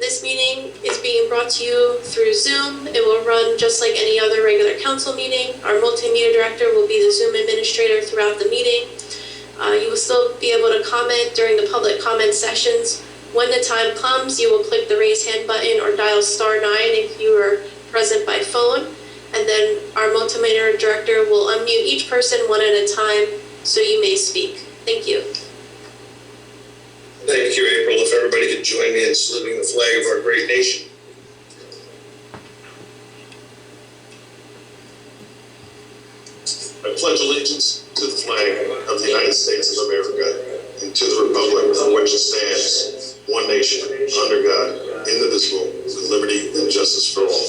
This meeting is being brought to you through Zoom. It will run just like any other regular council meeting. Our multimedia director will be the Zoom administrator throughout the meeting. You will still be able to comment during the public comment sessions. When the time comes, you will click the raise hand button or dial *9 if you are present by phone. And then our multimedia director will unmute each person one at a time so you may speak. Thank you. Thank you, April. If everybody could join me in saluting the flag of our great nation. I pledge allegiance to the flag of the United States of America and to the republic for which it stands, one nation, under God, indivisible, with liberty and justice for all.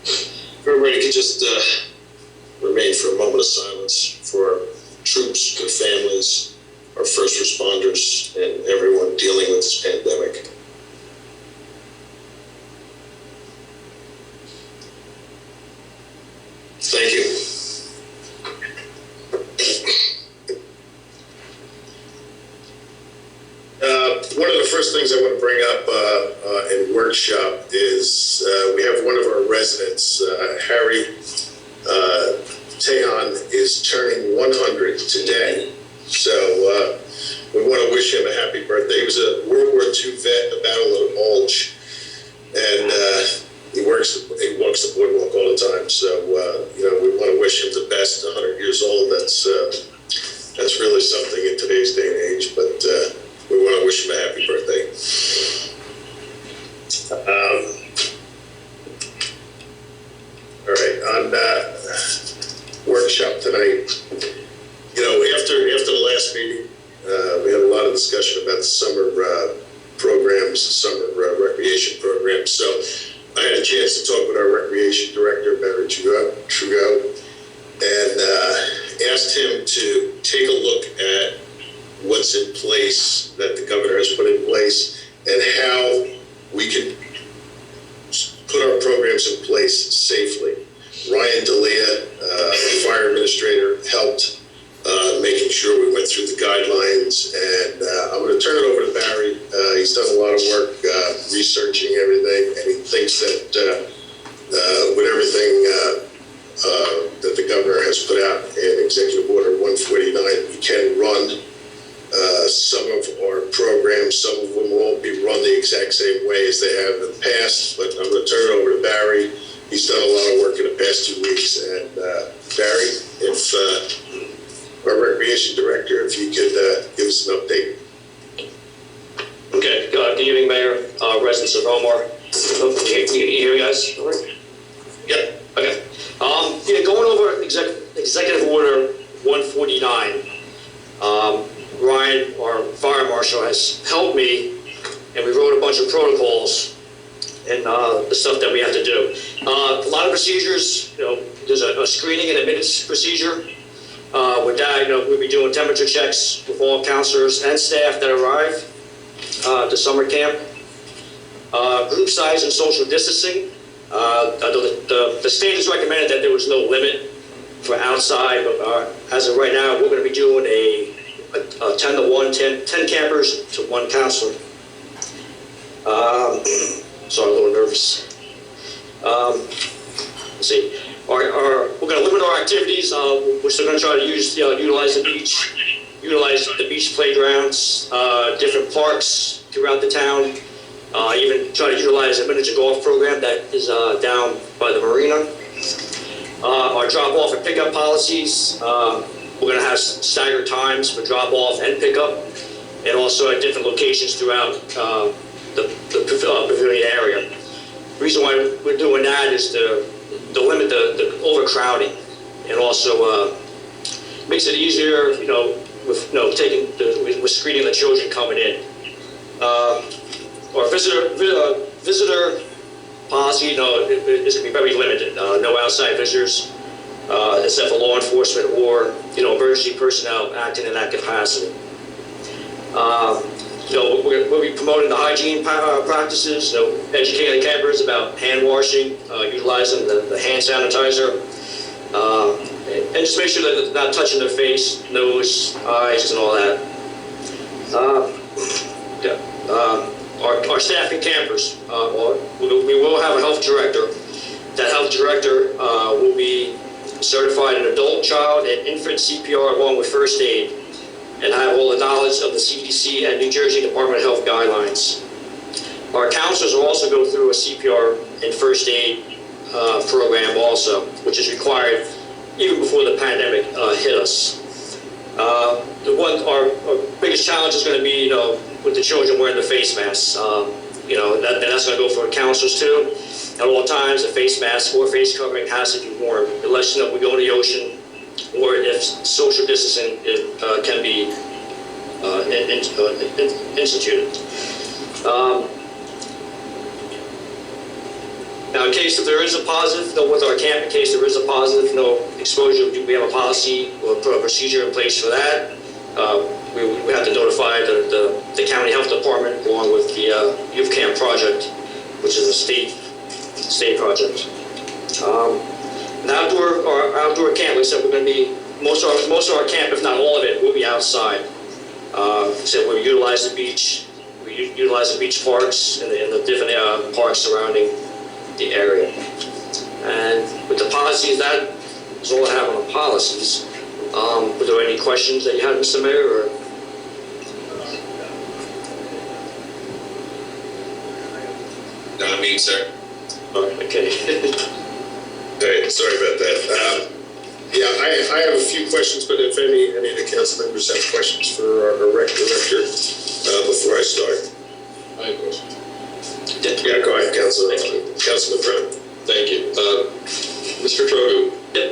If everybody could just remain for a moment of silence for our troops, their families, our first responders, and everyone dealing with this pandemic. Thank you. One of the first things I want to bring up in workshop is we have one of our residents, Harry Tehan, is turning 100 today. So we want to wish him a happy birthday. He was a World War II vet in the Battle of the Bulge, and he walks the boardwalk all the time. So we want to wish him the best. 100 years old. That's really something in today's day and age. But we want to wish him a happy birthday. All right, on workshop tonight. After the last meeting, we had a lot of discussion about the summer programs, summer recreation programs. So I had a chance to talk with our recreation director, Barry Trudeau, and asked him to take a look at what's in place, that the governor has put in place, and how we can put our programs in place safely. Ryan D'Elia, fire administrator, helped making sure we went through the guidelines, and I'm going to turn it over to Barry. He's done a lot of work researching everything, and he thinks that with everything that the governor has put out in Executive Order 149, we can run some of our programs. Some of them won't be run the exact same way as they have in the past, but I'm going to turn it over to Barry. He's done a lot of work in the past 2 weeks, and Barry, if our recreation director, if you could give us an update. Okay, good evening, Mayor, residents of Belmar. Can you hear me, guys? Yep. Okay. Going over Executive Order 149, Ryan, our fire marshal, has helped me, and we wrote a bunch of protocols and the stuff that we have to do. A lot of procedures, there's a screening and admittance procedure. With that, we'll be doing temperature checks with all counselors and staff that arrive to summer camp. Group size and social distancing. The state has recommended that there was no limit for outside, but as of right now, we're going to be doing a 10 to 1, 10 campers to 1 counselor. So I'm a little nervous. Let's see. We're going to limit our activities. We're still going to try to utilize the beach playgrounds, different parks throughout the town. Even try to utilize a miniature golf program that is down by the marina. Our drop-off and pickup policies. We're going to have staggered times for drop-off and pickup, and also at different locations throughout the pavilion area. The reason why we're doing that is to limit the overcrowding, and also makes it easier, with screening the children coming in. Our visitor policy, is going to be very limited. No outside visitors, except for law enforcement or emergency personnel acting in that capacity. We'll be promoting the hygiene practices, educating the campers about hand washing, utilizing the hand sanitizer, and just make sure that they're not touching their face, nose, eyes, and all that. our staff and campers. We will have a health director. That health director will be certified in adult, child, and infant CPR along with first aid, and have all the knowledge of the CDC and New Jersey Department of Health guidelines. Our counselors will also go through a CPR and first aid program also, which is required even before the pandemic hit us. Our biggest challenge is going to be, with the children wearing the face masks. That's going to go for the counselors too. At all times, a face mask or face covering has to be worn, unless we go in the ocean, or if social distancing can be instituted. Now, in case if there is a positive, with our camp, in case there is a positive, no exposure, we have a policy or a procedure in place for that. We have to notify the county health department along with the youth camp project, which is a state project. Our outdoor camp, like I said, we're going to be most of our camp, if not all of it, will be outside. So we utilize the beach. We utilize the beach parks and the different parks surrounding the area. And with the policies, that is all I have on the policies. Were there any questions that you had, Mr. Mayor? Or? Not me, sir. Okay. Hey, sorry about that. I have a few questions, but if any of the council members have questions for our rec director before I start. I have a question. Yeah, go ahead, Councilman Brown. Thank you. Mr. Trogu, Yep.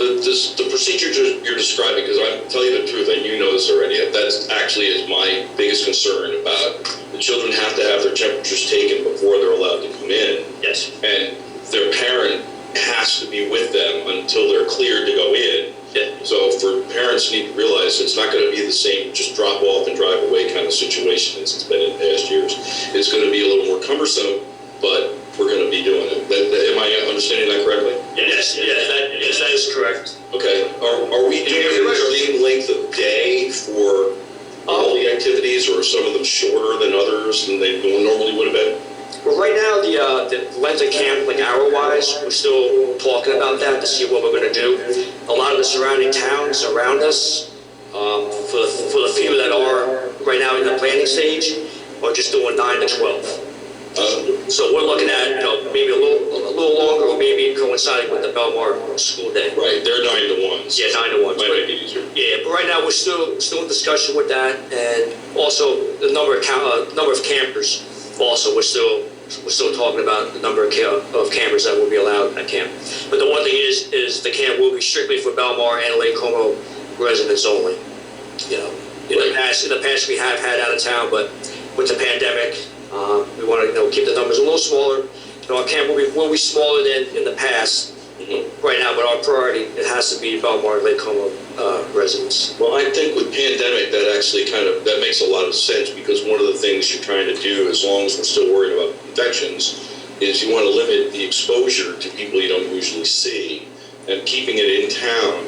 the procedure you're describing, because I'll tell you the truth, and you know this already, that actually is my biggest concern about the children have to have their temperatures taken before they're allowed to come in. Yes. And their parent has to be with them until they're cleared to go in. Yeah. So for parents need to realize it's not going to be the same just drop off and drive away kind of situation as it's been in past years. It's going to be a little more cumbersome, but we're going to be doing it. Am I understanding that correctly? Yes, that is correct. Okay. Are we doing the same length of day for all the activities, or are some of them shorter than others than they normally would have been? Well, right now, the length of camp, like hour-wise, we're still talking about that to see what we're going to do. A lot of the surrounding towns around us, for the few that are right now in the planning stage, are just doing 9 to 12. So we're looking at, maybe a little longer, or maybe coinciding with the Belmar school day. Right, they're 9 to 1. Yeah, 9 to 1. Might make it easier. Yeah, but right now we're still in discussion with that, and also the number of campers. Also, we're still talking about the number of campers that will be allowed at camp. But the one thing is the camp will be strictly for Belmar and Lake Como residents only. In the past we have had out of town, but with the pandemic, we want to keep the numbers a little smaller. Our camp will be smaller than in the past. Right now, but our priority, it has to be Belmar and Lake Como residents. Well, I think with pandemic, that actually that makes a lot of sense, because one of the things you're trying to do, as long as we're still worried about infections, is you want to limit the exposure to people you don't usually see, and keeping it in town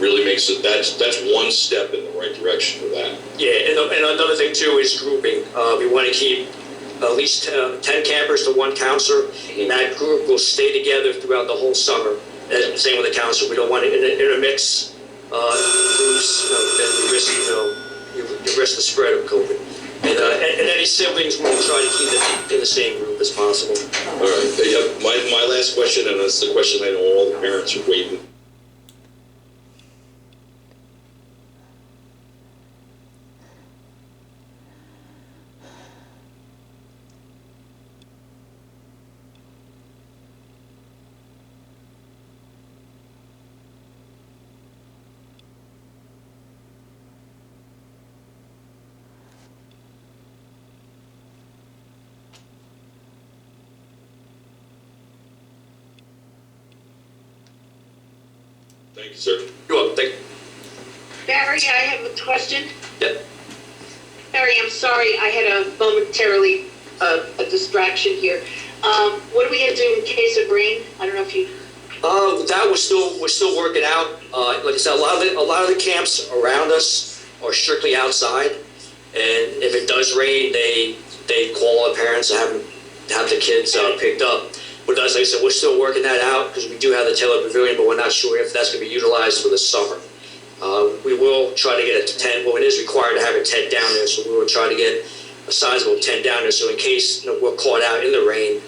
really makes it, that's one step in the right direction for that. Yeah, and another thing too is grouping. We want to keep at least 10 campers to one counselor. That group will stay together throughout the whole summer. And same with the counselor. We don't want to intermix groups. You risk the spread of COVID. And any siblings, we'll try to keep it in the same group as possible. All right. My last question, and that's the question I know all the parents are waiting. Thank you, sir. You're welcome. Thank you. Barry, I have a question. Yep. Barry, I'm sorry, I had momentarily a distraction here. What are we gonna do in case of rain? I don't know if you. That we're still working out. Like I said, a lot of the camps around us are strictly outside, and if it does rain, they they call all the parents and have the kids picked up. But as I said, we're still working that out because we do have the Taylor Pavilion, but we're not sure if that's going to be utilized for the summer. We will try to get a tent. Well, it is required to have a tent down there, so we will try to get a sizable tent down there. So in case we're caught out in the rain,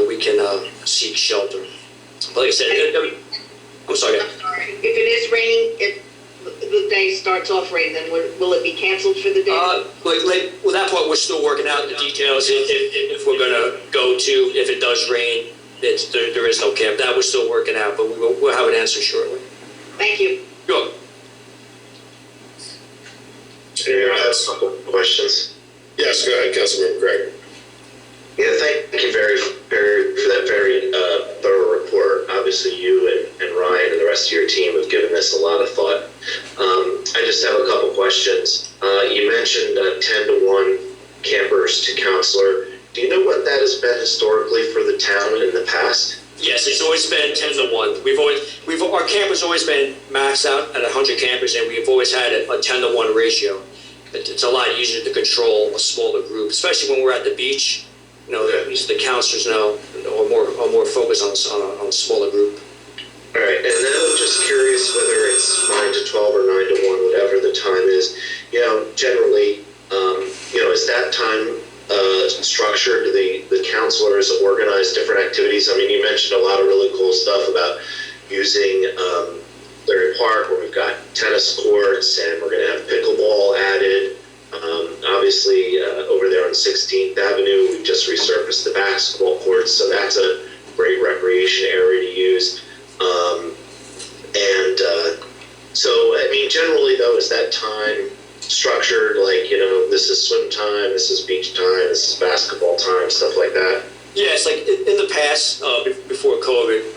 we can seek shelter. But like I said, I'm sorry. I'm sorry. If it is raining, if the day starts off rain, then will it be canceled for the day? Well, that part we're still working out the details. If we're gonna go to, if it does rain, there is no camp. That we're still working out, but we'll have an answer shortly. Thank you. Sure. Chair, I have a couple of questions. Yes, go ahead, Councilmember Craig. Yeah, thank you very for that very thorough report. Obviously, you and Ryan and the rest of your team have given this a lot of thought. I just have a couple questions. You mentioned 10-to-1 campers to counselor. Do you know what that has been historically for the town in the past? Yes, it's always been 10-to-1. Our camp has always been maxed out at 100 campers, and we've always had a 10-to-1 ratio. It's a lot easier to control a smaller group, especially when we're at the beach. The counselors now are more focused on a smaller group. All right, and then I'm just curious whether it's 9 to 12 or 9 to 1, whatever the time is. Generally, is that time structured? Do the counselors organize different activities? I mean, you mentioned a lot of really cool stuff about using Larry Park, where we've got tennis courts and we're going to have pickleball added. Obviously, over there on 16th Avenue, we've just resurfaced the basketball courts, so that's a great recreation area to use. So, I mean, generally, though, is that time structured like, this is swim time, this is beach time, this is basketball time, stuff like that? Yeah, it's like in the past, before COVID,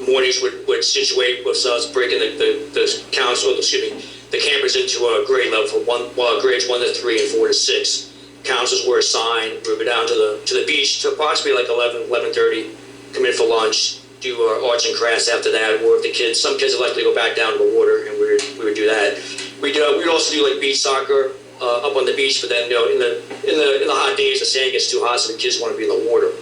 mornings would situate with us breaking the campers into a grade level from grades 1 to 3 and 4 to 6. Counselors were assigned. We would go down to the beach to approximately like 11:30. Come in for lunch, do arts and crafts after that. Or if some kids would like to go back down to the water, and we would do that. We'd also do like beach soccer up on the beach, but then in the hot days, the sand gets too hot, so the kids want to be in the water.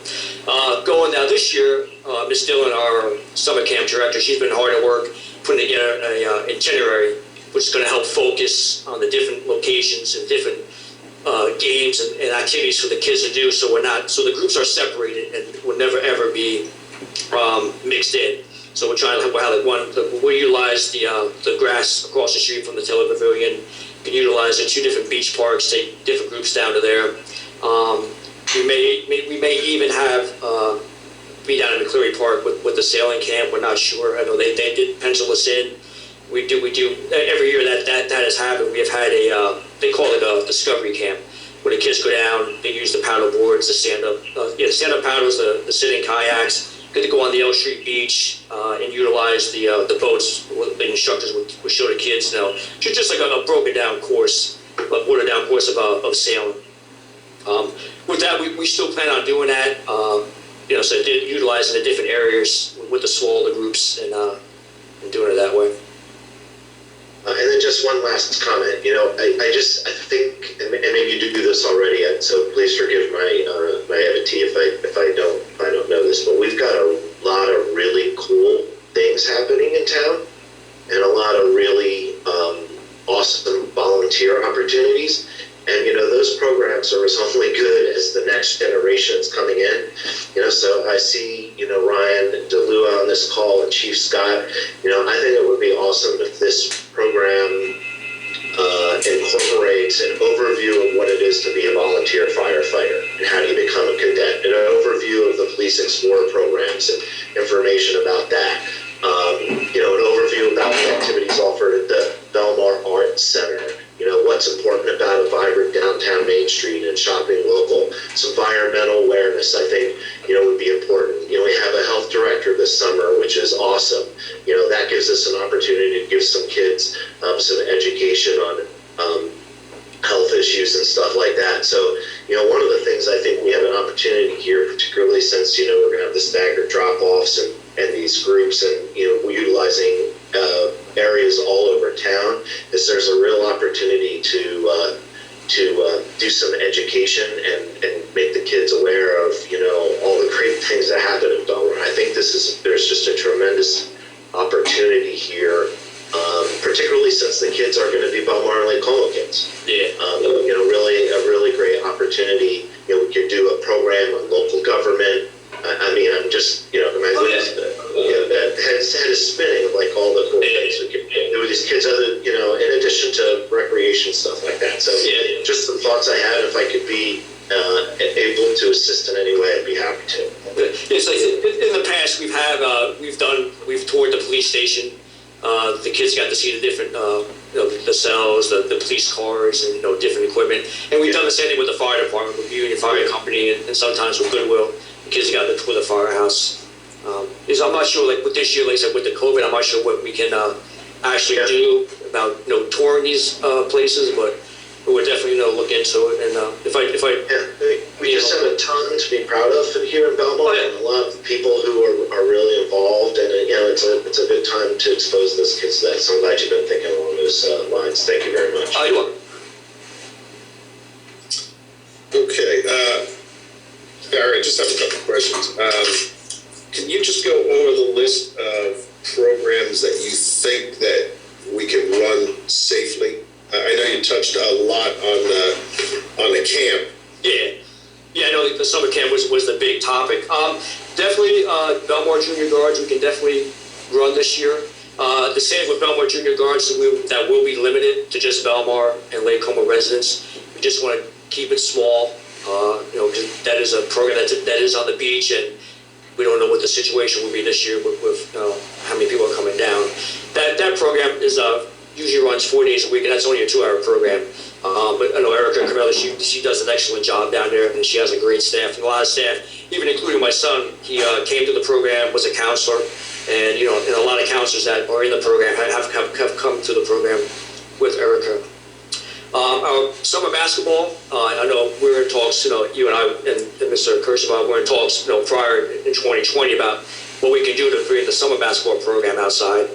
Going now this year, Miss Dillon, our summer camp director, she's been hard at work putting together an itinerary, which is going to help focus on the different locations and different games and activities for the kids to do. So the groups are separated and will never ever be mixed in. So we're trying to we utilize the grass across the street from the Taylor Pavilion. We can utilize the 2 different beach parks, take different groups down to there. We may even have be down in McCleary Park with the sailing camp. We're not sure. I know they did pencil us in. We do every year that has happened. We have had they call it a discovery camp, where the kids go down, they use the paddle boards, the stand-up paddles, the sitting kayaks, get to go on the L Street Beach and utilize the boats. The instructors would show the kids, just like a broken down course, a watered down course of sailing. With that, we still plan on doing that, so utilizing the different areas with the smaller groups and doing it that way. And then just one last comment. I think, and maybe you do this already, so please forgive my naivety if I don't know this, but we've got a lot of really cool things happening in town, and a lot of really awesome volunteer opportunities. And those programs are as only good as the next generation's coming in. So I see Ryan DeLua on this call and Chief Scott. I think it would be awesome if this program incorporates an overview of what it is to be a volunteer firefighter and how do you become a cadet, and an overview of the Police Explorer programs and information about that. An overview about the activities offered at the Belmar Arts Center. What's important about a vibrant downtown Main Street and shopping local. Some environmental awareness, I think, would be important. We have a health director this summer, which is awesome. That gives us an opportunity to give some kids some education on health issues and stuff like that. So, one of the things I think we have an opportunity here, particularly since, we're going to have the staggered drop-offs and these groups and, utilizing areas all over town, is there's a real opportunity to do some education and make the kids aware of, all the great things that happen in Belmar. I think there's just a tremendous opportunity here, particularly since the kids are going to be Belmar and Lake Como kids. Yeah. Really a really great opportunity. We could do a program on local government. I'm just, my that head is spinning of like all the cool things we could do with these kids, in addition to recreation stuff like that. So just some thoughts I had. If I could be able to assist in any way, I'd be happy to. It's like in the past we've toured the police station. The kids got to see the different, the cells, the police cars, and different equipment. And we've done the same thing with the fire department, with Union Fire Company, and sometimes with Goodwill. The kids got to tour the firehouse. I'm not sure, like with this year, like I said, with the COVID, I'm not sure what we can actually do about touring these places, but we're definitely look into it. And we just have a ton to be proud of here in Belmar, and a lot of people who are really involved, and it's a good time to expose those kids to that. So I'm glad you've been thinking along those lines. Thank you very much. Okay, Barry, I just have a couple of questions. Can you just go over the list of programs that you think that we can run safely? I know you touched a lot on the camp. Yeah, I know the summer camp was the big topic. Definitely, Belmar Junior Guards, we can definitely run this year. The same with Belmar Junior Guards, that will be limited to just Belmar and Lake Como residents. We just want to keep it small, because that is a program that is on the beach, and we don't know what the situation will be this year with how many people are coming down. That program is usually runs 4 days a week, and that's only a 2-hour program. But I know Erica Carmella, she does an excellent job down there, and she has a great staff, and a lot of staff, even including my son. He came to the program, was a counselor, and and a lot of counselors that are in the program have come to the program with Erica. Our summer basketball, I know we were in talks, you and I and Mr. Kirschenbaum were in talks, prior in 2020 about what we can do to create the summer basketball program outside.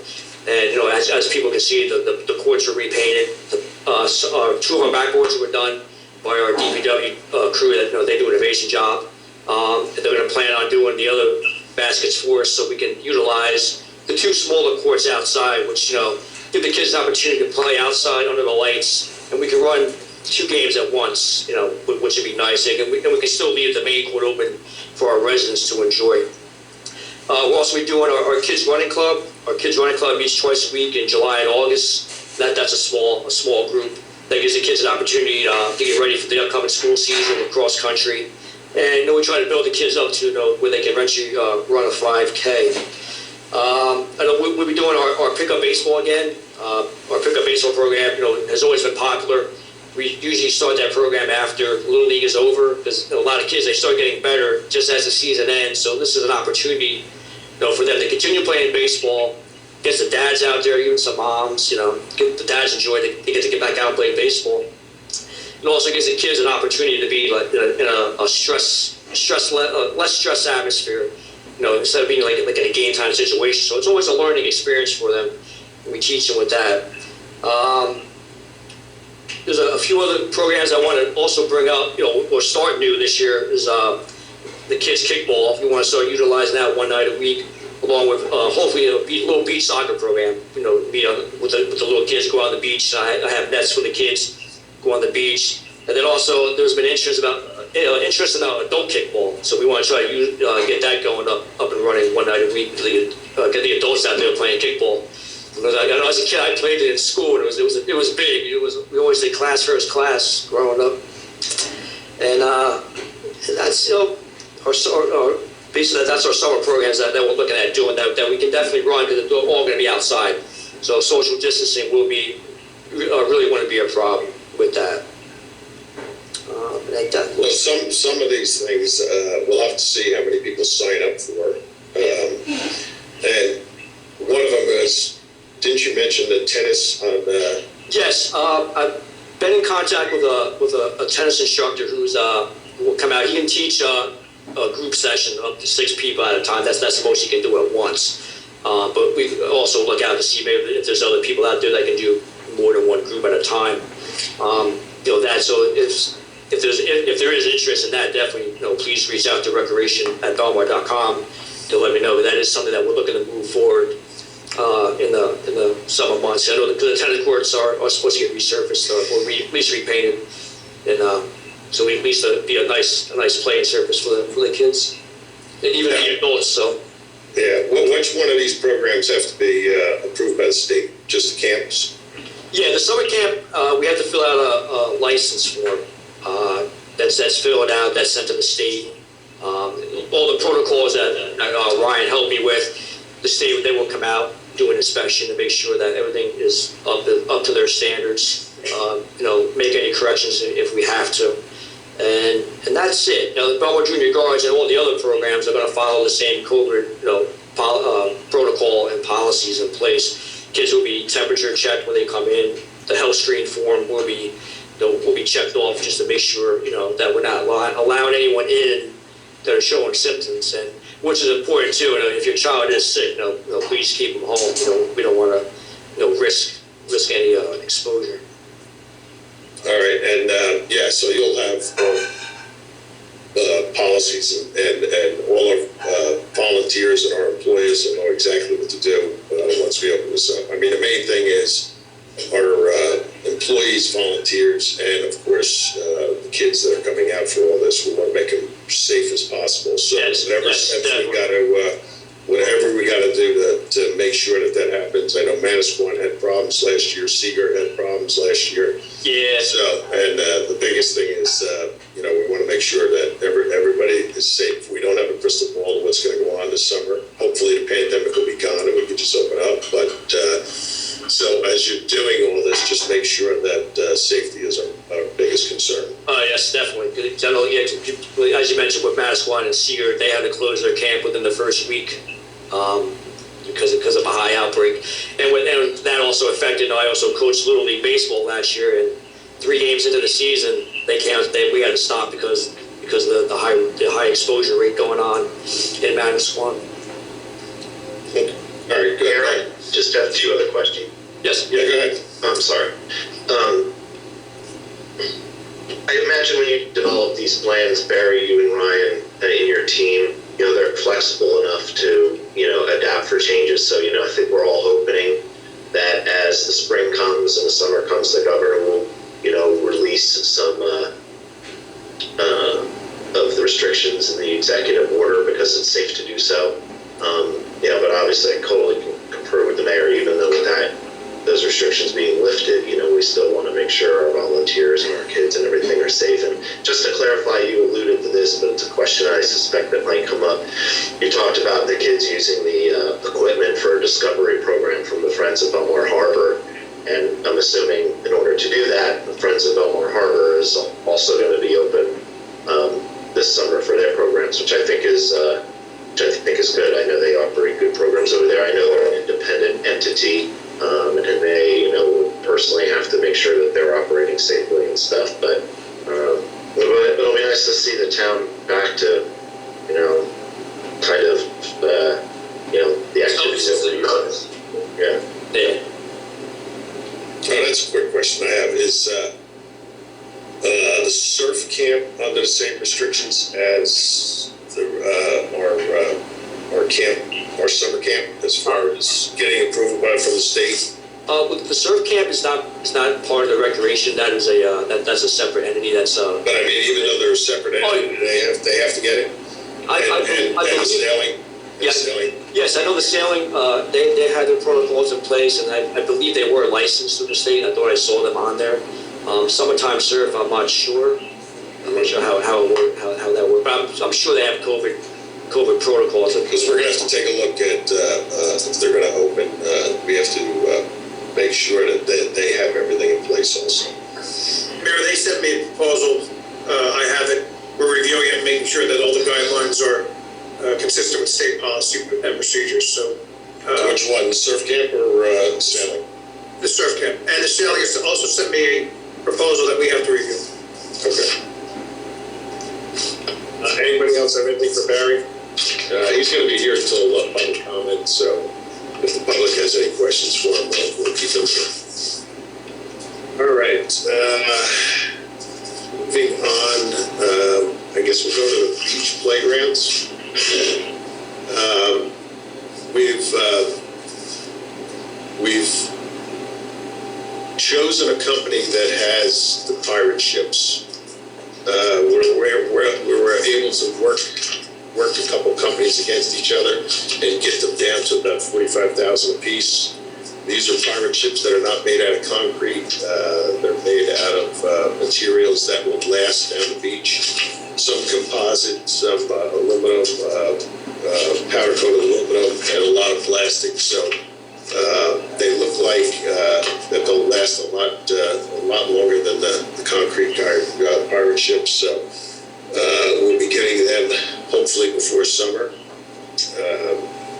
And, as people can see, the courts are repainted. 2 of our backboards were done by our DPW crew that, they do an amazing job. And they're going to plan on doing the other baskets for us so we can utilize the 2 smaller courts outside, which, give the kids an opportunity to play outside under the lights. And we can run 2 games at once, which would be nice. And we can still leave the main court open for our residents to enjoy. We'll also be doing our kids running club. Our kids running club meets twice a week in July and August. That's a small group that gives the kids an opportunity to get ready for the upcoming school season with cross country. And we try to build the kids up to where they can eventually run a 5K. I know we'll be doing our pickup baseball again. Our pickup baseball program, has always been popular. We usually start that program after Little League is over, because a lot of kids, they start getting better just as the season ends. So this is an opportunity, for them to continue playing baseball, get the dads out there, even some moms, get the dads enjoy it. They get to get back out and play baseball. It also gives the kids an opportunity to be like in a less stressed atmosphere, instead of being like in a game time situation. So it's always a learning experience for them. We teach them with that. There's a few other programs I want to also bring up, or start new this year is the kids kickball. We want to start utilizing that 1 night a week, along with hopefully a little beach soccer program. With the little kids go on the beach. I have nets for the kids go on the beach, and then also there's been interest in adult kickball. So we want to try to get that going up and running 1 night a week to get the adults out there playing kickball. Because I know as a kid I played it in school, and it was big. We always did class first class growing up, and that's basically that's our summer programs that we're looking at doing that we can definitely run, because they're all going to be outside. So social distancing will be really wouldn't be a problem with that. Well, some of these things we'll have to see how many people sign up for, and one of them is. Didn't you mention the tennis on Yes, I've been in contact with a tennis instructor who will come out. He can teach a group session up to 6 people at a time. That's the most he can do at once. But we also look out to see maybe if there's other people out there that can do more than 1 group at a time. that. So if there is interest in that, definitely, please reach out to recreation@belmar.com to let me know. But that is something that we're looking to move forward in the summer months. I know the tennis courts are supposed to get resurfaced or at least repainted, and so we at least be a nice playing surface for the kids and even the adults. So. Yeah, which one of these programs have to be approved by the state? Just the camps? Yeah, the summer camp, we have to fill out a license form. That's filled out, that's sent to the state. All the protocols that Ryan helped me with, the state, they will come out, do an inspection to make sure that everything is up to their standards. Make any corrections if we have to. And that's it. Now, the Belmar Junior Guards and all the other programs are going to follow the same COVID, protocol and policies in place. Kids will be temperature checked when they come in. The health screen form will be checked off just to make sure, that we're not allowing anyone in that are showing symptoms, and which is important too. If your child is sick, please keep them home. We don't want to, risk any exposure. All right, and so you'll have policies and all our volunteers and our employees will know exactly what to do once we open this up. I mean, the main thing is our employees, volunteers, and of course the kids that are coming out for all this. We want to make them safe as possible. So whatever we got to do to make sure that happens. I know Manasquan had problems last year. Seagirt had problems last year. Yeah. So, and the biggest thing is, we want to make sure that everybody is safe. We don't have a crystal ball of what's going to go on this summer. Hopefully the pandemic will be gone and we can just open up. But so as you're doing all this, just make sure that safety is our biggest concern. Yes, definitely. Generally, as you mentioned with Manasquan and Seagirt, they had to close their camp within the first week. Because of a high outbreak, and that also affected. I also coached Little League baseball last year, and 3 games into the season, we had to stop because of the high exposure rate going on in Manasquan. All right, good. Aaron, just have 2 other questions. Yes. Yeah, go ahead. I'm sorry. I imagine when you develop these plans, Barry, you and Ryan, in your team, they're flexible enough to, adapt for changes. So, I think we're all hoping that as the spring comes and the summer comes, the governor will, release some of the restrictions in the executive order because it's safe to do so. But obviously I totally concur with the mayor, even though with those restrictions being lifted, we still want to make sure our volunteers and our kids and everything are safe. And just to clarify, you alluded to this, but it's a question I suspect that might come up. You talked about the kids using the equipment for a discovery program from the Friends of Belmar Harbor. And I'm assuming in order to do that, the Friends of Belmar Harbor is also going to be open this summer for their programs, which I think is good. I know they operate good programs over there. I know they're an independent entity. And they, would personally have to make sure that they're operating safely and stuff. But it'll be nice to see the town back to, kind of, the activities that we use. Yeah. That's a quick question I have. Is the surf camp under the same restrictions as our summer camp as far as getting approval from the state? The surf camp is not part of the recreation. That is that's a separate entity. But I mean, even though they're a separate entity, they have to get it. And sailing. Yes, I know the sailing. They had their protocols in place, and I believe they were licensed through the state. I thought I saw them on there. Summertime surf, I'm not sure. I'm not sure how that worked, but I'm sure they have COVID protocols. Because we're going to have to take a look at if they're going to open. We have to make sure that they have everything in place also. Mayor, they sent me a proposal. I have it. We're reviewing it and making sure that all the guidelines are consistent with state policy and procedures. So, which one, the surf camp or sailing? The surf camp. And the sailing has also sent me a proposal that we have to review. Okay. Anybody else have anything for Barry? He's going to be here until public comment, so if the public has any questions for him, we'll keep them here. All right. Moving on, I guess we'll go to the beach playgrounds. We've chosen a company that has the pirate ships. We were able to work a couple companies against each other and get them down to about 45,000 a piece. These are pirate ships that are not made out of concrete. They're made out of materials that will last down the beach. Some composite, some aluminum, powder coated aluminum, and a lot of plastic. So they look like that they'll last a lot longer than the concrete pirate ships. So we'll be getting them hopefully before summer.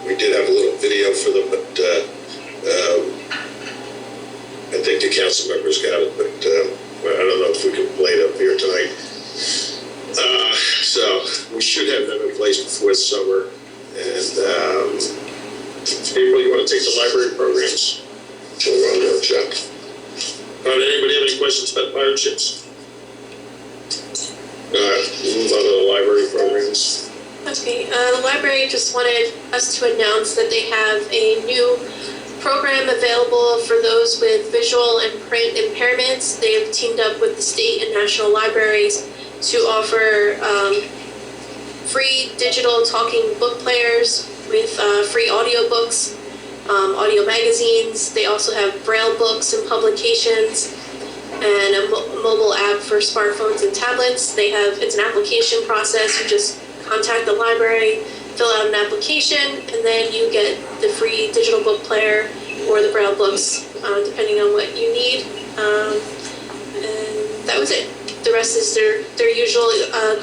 We did have a little video for them, but I think the council members got it, but I don't know if we can play it up here tonight. So we should have them in place before summer. And April, you want to take the library programs? We'll run a workshop. Anybody have any questions about pirate ships? Move on to the library programs. Okay, the library just wanted us to announce that they have a new program available for those with visual and print impairments. They have teamed up with the state and national libraries to offer free digital talking book players with free audiobooks, audio magazines. They also have Braille books and publications, and a mobile app for smartphones and tablets. It's an application process. You just contact the library, fill out an application, and then you get the free digital book player or the Braille books, depending on what you need. And that was it. The rest is their usual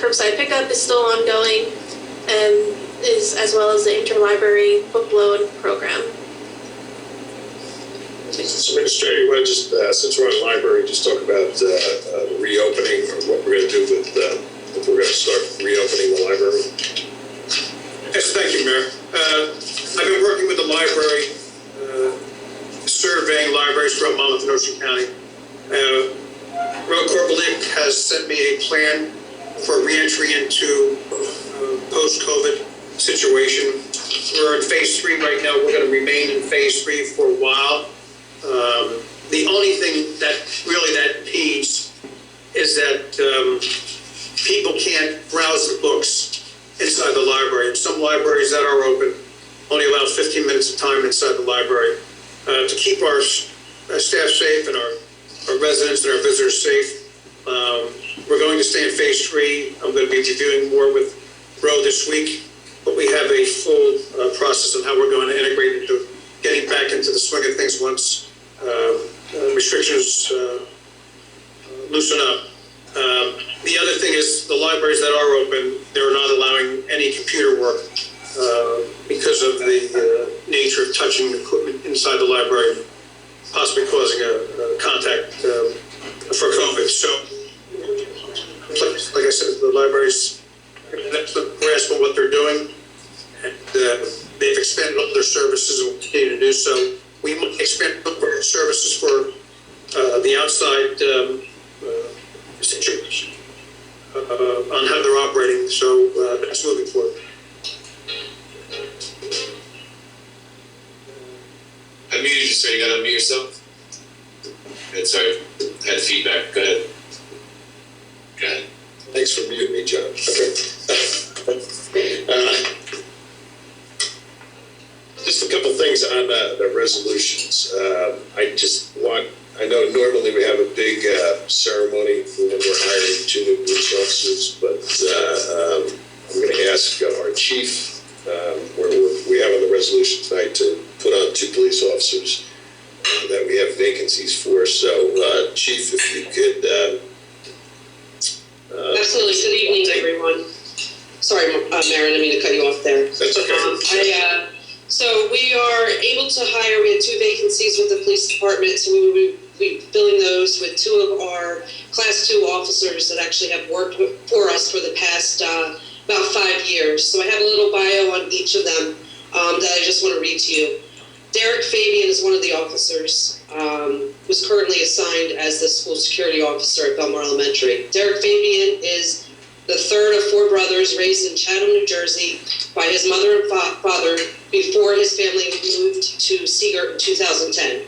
curbside pickup is still ongoing, and is as well as the interlibrary book loan program. Administrator, you want to just, since we're on library, just talk about the reopening or what we're going to do with, if we're going to start reopening the library? Yes, thank you, Mayor. I've been working with the library, surveying libraries throughout Monmouth and Ocean County. Roe Korbalik has sent me a plan for reentry into post-COVID situation. We're in phase 3 right now. We're going to remain in phase 3 for a while. The only thing that impedes is that people can't browse the books inside the library. And some libraries that are open only allow 15 minutes of time inside the library. To keep our staff safe and our residents and our visitors safe, we're going to stay in phase 3. I'm going to be reviewing more with Roe this week, but we have a full process on how we're going to integrate into getting back into the swing of things once restrictions loosen up. The other thing is the libraries that are open, they're not allowing any computer work because of the nature of touching equipment inside the library, possibly causing a contact for COVID. So, like I said, the libraries have a grasp on what they're doing, and they've expanded all their services and will continue to do so. We might expand our services for the outside situation on how they're operating. So that's moving forward. I muted you, so you got to unmute yourself. Good, sorry, I had feedback. Go ahead. Go ahead. Thanks for muting me, John. Okay. Just a couple things on the resolutions. I know normally we have a big ceremony when we're hiring 2 new police officers, but I'm going to ask our chief, we have on the resolution tonight to put on 2 police officers that we have vacancies for. So, Chief, if you could... Absolutely. Good evening, everyone. Sorry, Mayor, I didn't mean to cut you off there. That's okay. So we are able to hire, we had 2 vacancies with the police department, so we will be filling those with 2 of our Class 2 officers that actually have worked for us for the past about 5 years. So I have a little bio on each of them that I just want to read to you. Derek Fabian is one of the officers, who's currently assigned as the school security officer at Belmar Elementary. Derek Fabian is the third of 4 brothers raised in Chatham, New Jersey by his mother and father before his family moved to Seagirt in 2010.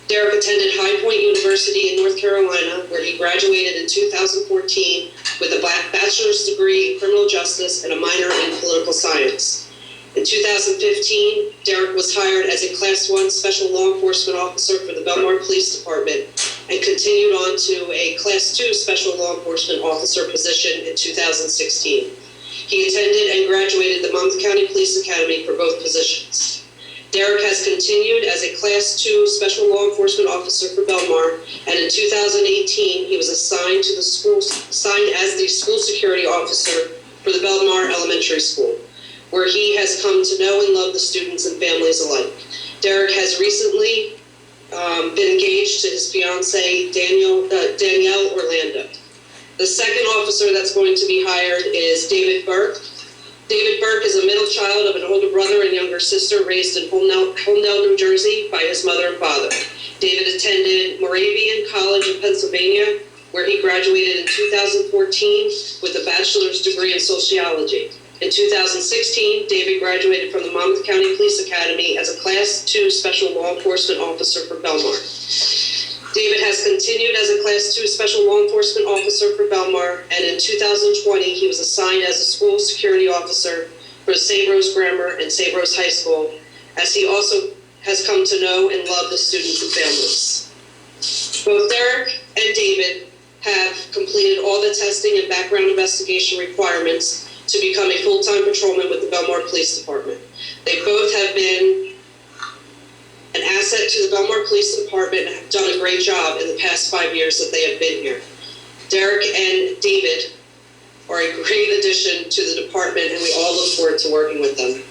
Derek attended High Point University in North Carolina, where he graduated in 2014 with a bachelor's degree in criminal justice and a minor in political science. In 2015, Derek was hired as a Class 1 Special Law Enforcement Officer for the Belmar Police Department and continued on to a Class 2 Special Law Enforcement Officer position in 2016. He attended and graduated the Monmouth County Police Academy for both positions. Derek has continued as a Class 2 Special Law Enforcement Officer for Belmar, and in 2018, he was assigned as the School Security Officer for the Belmar Elementary School, where he has come to know and love the students and families alike. Derek has recently been engaged to his fiancée, Danielle Orlando. The second officer that's going to be hired is David Burke. David Burke is a middle child of an older brother and younger sister raised in Holmdel, New Jersey by his mother and father. David attended Moravian College in Pennsylvania, where he graduated in 2014 with a bachelor's degree in sociology. In 2016, David graduated from the Monmouth County Police Academy as a Class 2 Special Law Enforcement Officer for Belmar. David has continued as a Class 2 Special Law Enforcement Officer for Belmar, and in 2020, he was assigned as a School Security Officer for St. Rose Grammar and St. Rose High School, as he also has come to know and love the students and families. Both Derek and David have completed all the testing and background investigation requirements to become a full-time patrolman with the Belmar Police Department. They both have been an asset to the Belmar Police Department and have done a great job in the past 5 years that they have been here. Derek and David are a great addition to the department, and we all look forward to working with them.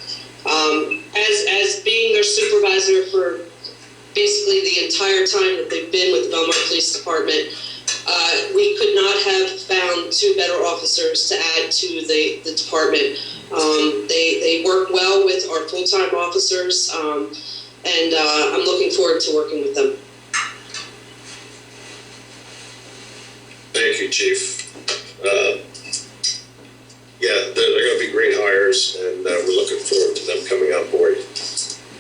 As being their supervisor for basically the entire time that they've been with the Belmar Police Department, we could not have found 2 better officers to add to the department. They work well with our full-time officers, and I'm looking forward to working with them. Thank you, Chief. Yeah, they're going to be great hires, and we're looking forward to them coming on board.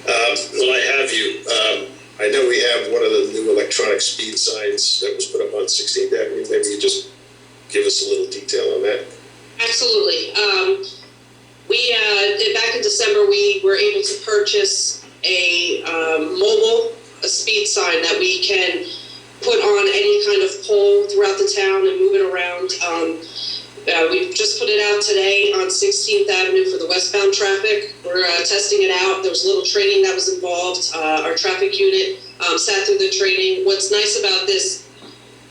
While I have you, I know we have one of the new electronic speed signs that was put up on 16th Avenue. Maybe you just give us a little detail on that. Absolutely. Back in December, we were able to purchase a mobile speed sign that we can put on any kind of pole throughout the town and move it around. We just put it out today on 16th Avenue for the westbound traffic. We're testing it out. There was a little training that was involved. Our traffic unit sat through the training. What's nice about this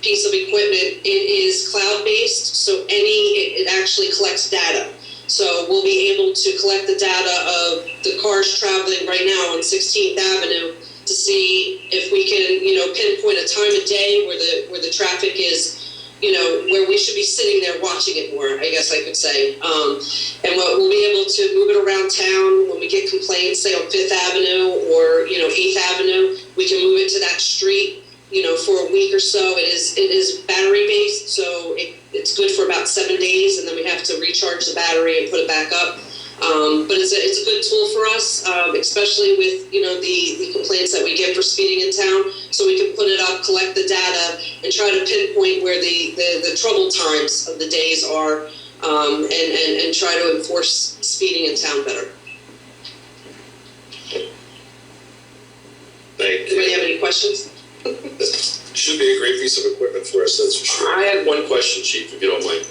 piece of equipment, it is cloud-based, so it actually collects data. So we'll be able to collect the data of the cars traveling right now on 16th Avenue to see if we can, pinpoint a time of day where the traffic is, where we should be sitting there watching it more, I guess I could say. And we'll be able to move it around town when we get complaints, say on 5th Avenue or, 8th Avenue, we can move it to that street, for a week or so. It is battery based, so it's good for about 7 days, and then we have to recharge the battery and put it back up. But it's a good tool for us, especially with, the complaints that we get for speeding in town. So we can put it up, collect the data, and try to pinpoint where the trouble times of the days are, and try to enforce speeding in town better. Thank you. Anybody have any questions? Should be a great piece of equipment for us, that's for sure. I had one question, Chief, if you don't mind.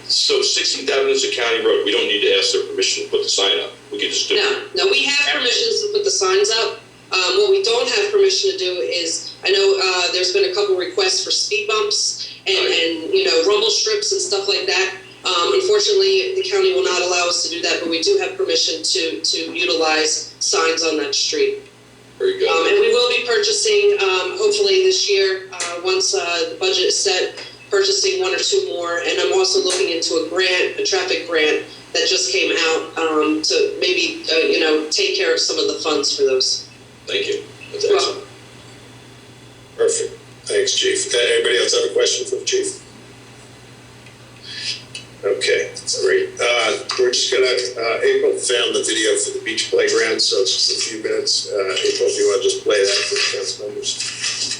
So 16th Avenue is a county road. We don't need to ask their permission to put the sign up. We can just do it. No, we have permissions to put the signs up. What we don't have permission to do is, I know there's been a couple requests for speed bumps and rumble strips and stuff like that. Unfortunately, the county will not allow us to do that, but we do have permission to utilize signs on that street. Very good. And we will be purchasing, hopefully this year, once the budget is set, purchasing 1 or 2 more. And I'm also looking into a traffic grant that just came out to maybe, take care of some of the funds for those. Thank you. That's Well- excellent. Perfect. Thanks, Chief. Anybody else have a question for the Chief? Okay, great. We're just gonna, April found the video for the beach playground, so it's just a few minutes. April, if you want to just play that for the council members.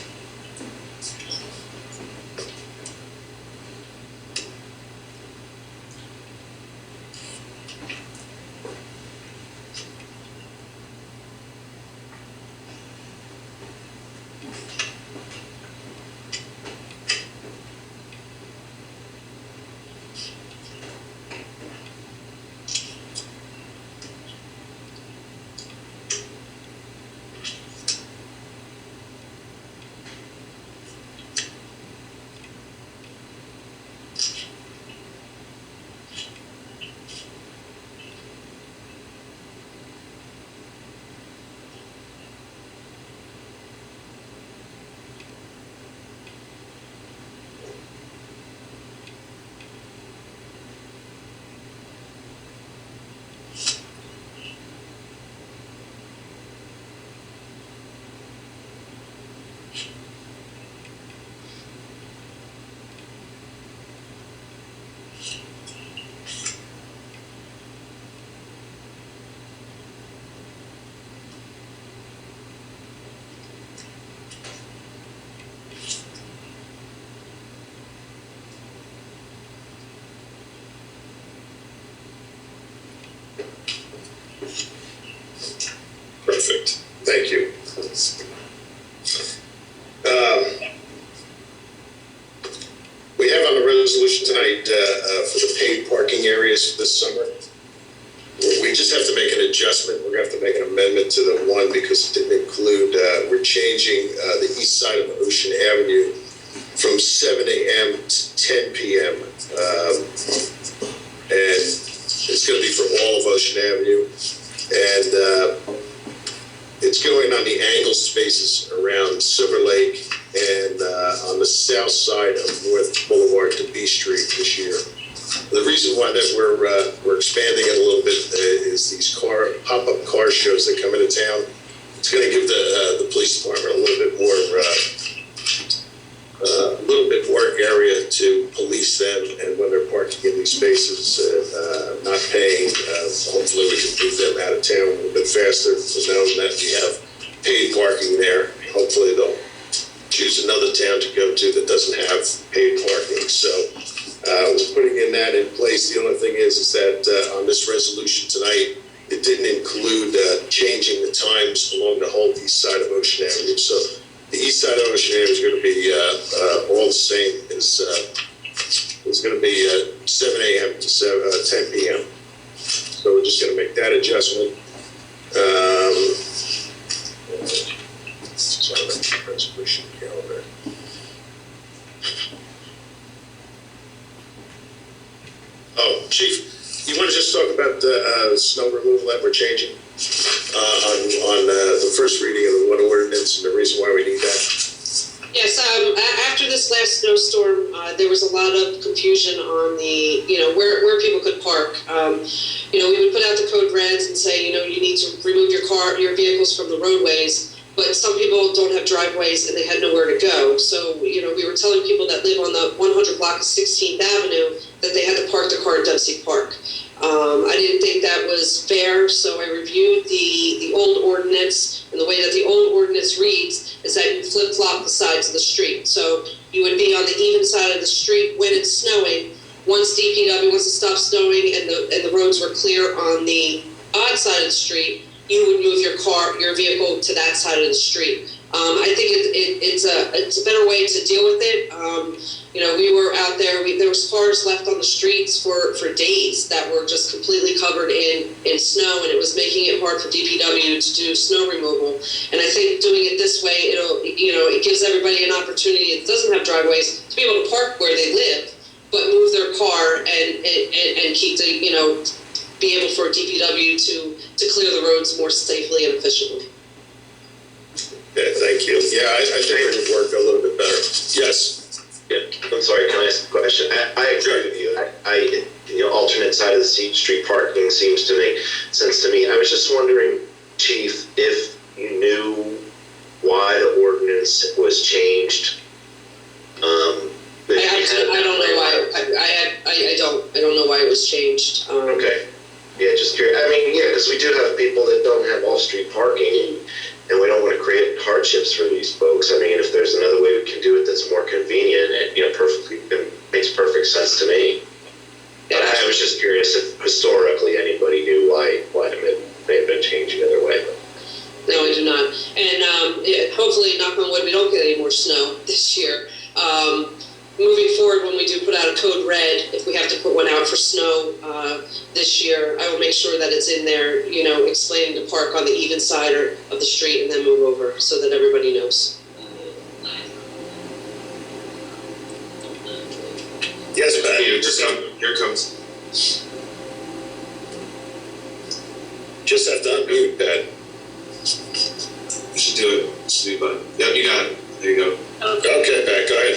Perfect. Thank you. We have on the resolution tonight for the paid parking areas this summer. We just have to make an adjustment. We're going to have to make an amendment to the one because it didn't include, we're changing the east side of Ocean Avenue from 7 a.m. to 10 p.m. And it's going to be for all of Ocean Avenue. And it's going on the angle spaces around Silver Lake and on the south side of North Boulevard to B Street this year. The reason why that we're expanding it a little bit is these pop-up car shows that come into town. It's going to give the police department a little bit more area to police them, and when they're parking in these spaces, not paying. Hopefully, we can move them out of town a little bit faster. Knowing that we have paid parking there, hopefully they'll choose another town to go to that doesn't have paid parking. So we're putting in that in place. The only thing is that on this resolution tonight, it didn't include changing the times along the whole east side of Ocean Avenue. So the east side of Ocean Avenue is going to be all the same. It's going to be 7 a.m. to 10 p.m. So we're just going to make that adjustment. It's on the resolution calendar. Oh, Chief, you want to just talk about the snow removal that we're changing on the first reading of the one ordinance and the reason why we need that? Yes, after this last snowstorm, there was a lot of confusion on the, where people could park. We would put out the code reds and say, you need to remove your vehicles from the roadways, but some people don't have driveways and they had nowhere to go. So, we were telling people that live on the 100 block of 16th Avenue that they had to park their car at Dempsey Park. I didn't think that was fair, so I reviewed the old ordinance, and the way that the old ordinance reads is that you flip-flop the sides of the street. So you would be on the even side of the street when it's snowing. Once DPW wants to stop snowing and the roads were clear on the odd side of the street, you would move your vehicle to that side of the street. I think it's a better way to deal with it. We were out there, there was cars left on the streets for days that were just completely covered in snow, and it was making it hard for DPW to do snow removal. And I think doing it this way, it gives everybody an opportunity that doesn't have driveways to be able to park where they live, but move their car and keep be able for DPW to clear the roads more safely and efficiently. Okay, thank you. Yeah, I think it would work a little bit better. Yes. Yeah, I'm sorry, can I ask a question? I agree with you. Alternate side of the street parking seems to make sense to me. I was just wondering, Chief, if you knew why the ordinance was changed. I don't know why. I don't know why it was changed. Okay. Yeah, just curious. I mean, yeah, because we do have people that don't have off-street parking, and we don't want to create hardships for these folks. I mean, if there's another way we can do it that's more convenient, it it makes perfect sense to me. But I was just curious if historically anybody knew why it may have been changed the other way. No, I do not. And hopefully, knock on wood, we don't get any more snow this year. Moving forward, when we do put out a code red, if we have to put one out for snow this year, I will make sure that it's in there, explaining to park on the even side of the street and then move over so that everybody knows. Yes, Pat. Here comes. Just have to unmute, Pat. You should do it. Yep, you got it. There you go. Okay, Pat, go ahead.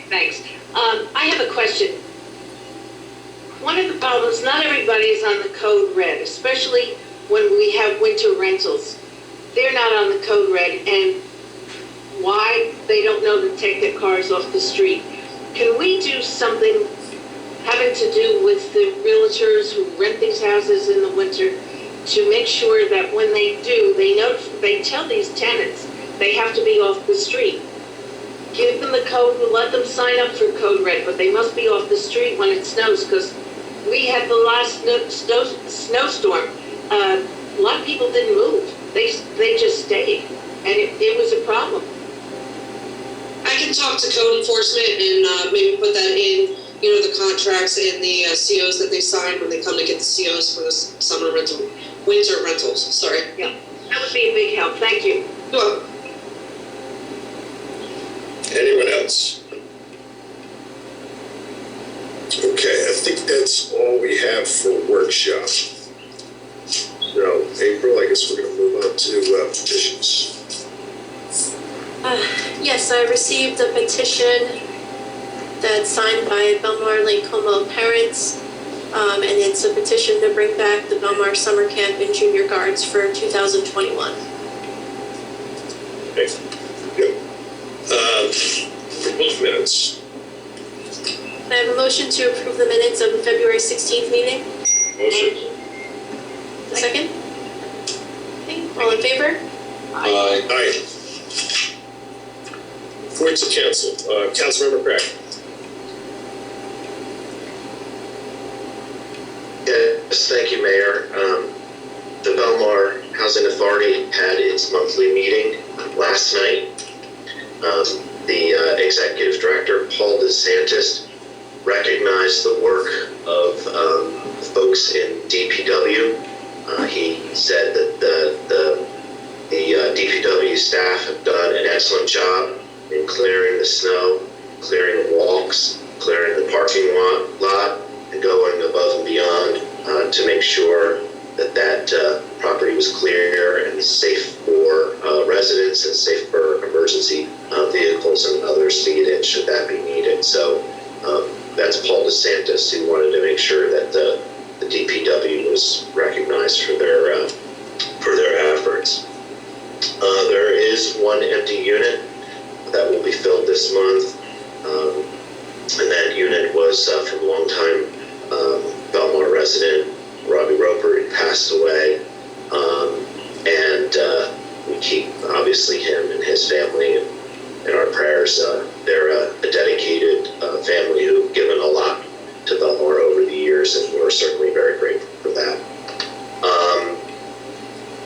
Thanks. I have a question. One of the problems, not everybody is on the code red, especially when we have winter rentals. They're not on the code red, and why? They don't know to take their cars off the street. Can we do something having to do with the realtors who rent these houses in the winter to make sure that when they do, they tell these tenants they have to be off the street? Give them the code, let them sign up for code red, but they must be off the street when it snows, because we had the last snowstorm. A lot of people didn't move. They just stayed, and it was a problem. I can talk to code enforcement and maybe put that in, the contracts and the COs that they sign when they come to get the COs for the winter rentals. Sorry. Yeah, that would be a big help. Thank you. You're welcome. Anyone else? Okay, I think that's all we have for workshop. So, April, I guess we're going to move on to petitions. Yes, I received a petition that's signed by Belmar Lake Como parents, and it's a petition to bring back the Belmar Summer Camp and Junior Guards for 2021. Okay. Yep. Approval of minutes. I have a motion to approve the minutes of the February 16th meeting. Motion. Second? Okay, all in favor? Aye. Reports of council. Councilmember Craig. Yes, thank you, Mayor. The Belmar Housing Authority had its monthly meeting last night. The executive director, Paul DeSantis, recognized the work of folks in DPW. He said that the DPW staff have done an excellent job in clearing the snow, clearing the walks, clearing the parking lot, and going above and beyond to make sure that property was clear and safe for residents and safe for emergency vehicles and others to get in should that be needed. So that's Paul DeSantis, who wanted to make sure that the DPW was recognized for their efforts. There is one empty unit that will be filled this month, and that unit was from a longtime Belmar resident, Robbie Roper, who passed away, and we keep obviously him and his family in our prayers. They're a dedicated family who've given a lot to Belmar over the years, and we're certainly very grateful for that.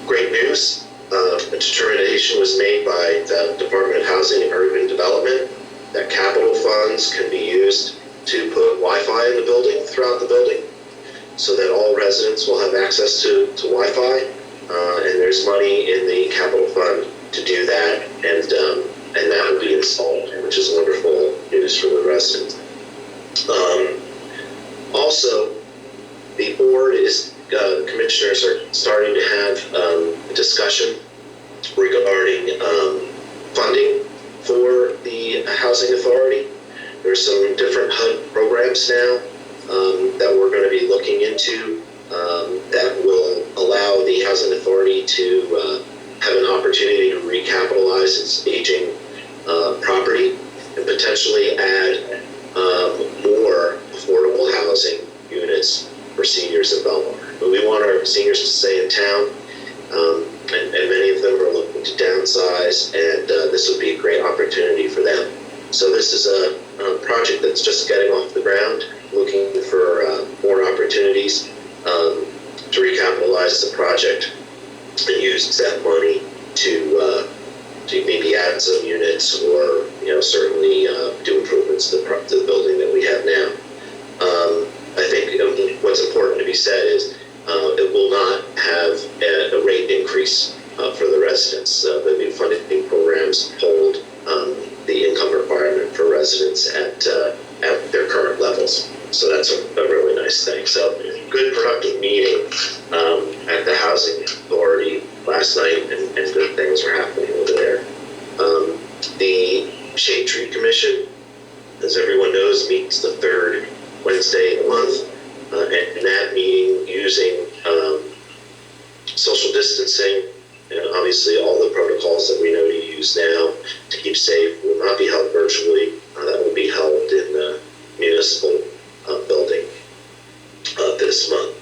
Great news. A determination was made by the Department of Housing and Urban Development that capital funds can be used to put Wi-Fi in the building, throughout the building, so that all residents will have access to Wi-Fi. And there's money in the capital fund to do that, and that will be installed, which is wonderful news for the residents. Also, the board commissioners are starting to have a discussion regarding funding for the housing authority. There's some different HUD programs now that we're going to be looking into that will allow the housing authority to have an opportunity to recapitalize its aging property and potentially add more affordable housing units for seniors in Belmar. But we want our seniors to stay in town, and many of them are looking to downsize, and this would be a great opportunity for them. So this is a project that's just getting off the ground, looking for more opportunities to recapitalize the project and use that money to maybe add some units, or certainly do improvements to the building that we have now. I think what's important to be said is it will not have a rate increase for the residents. The new funding programs hold the income requirement for residents at their current levels. So that's a really nice thing. So good productive meeting at the Housing Authority last night, and good things are happening over there. The Shade Tree Commission, as everyone knows, meets the third Wednesday of the month, and that meeting, using social distancing and obviously all the protocols that we know to use now to keep safe, will not be held virtually. That will be held in the municipal building this month.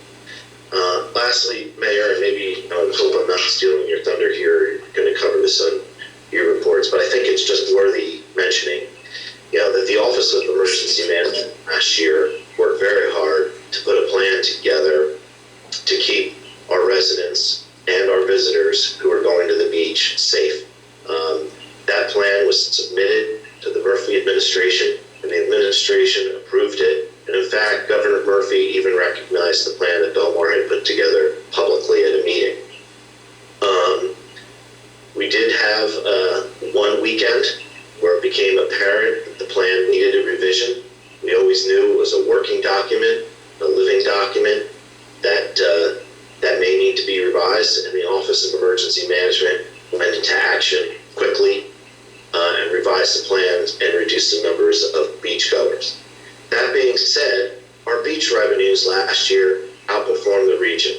Lastly, Mayor, and maybe I hope I'm not stealing your thunder here, you're going to cover this on your reports, but I think it's just worthy mentioning, that the Office of Emergency Management last year worked very hard to put a plan together to keep our residents and our visitors who are going to the beach safe. That plan was submitted to the Murphy administration, and the administration approved it. And in fact, Governor Murphy even recognized the plan that Belmar had put together publicly at a meeting. We did have one weekend where it became apparent that the plan needed a revision. We always knew it was a working document, a living document that may need to be revised, and the Office of Emergency Management went into action quickly and revised the plans and reduced the numbers of beachgoers. That being said, our beach revenues last year outperformed the region,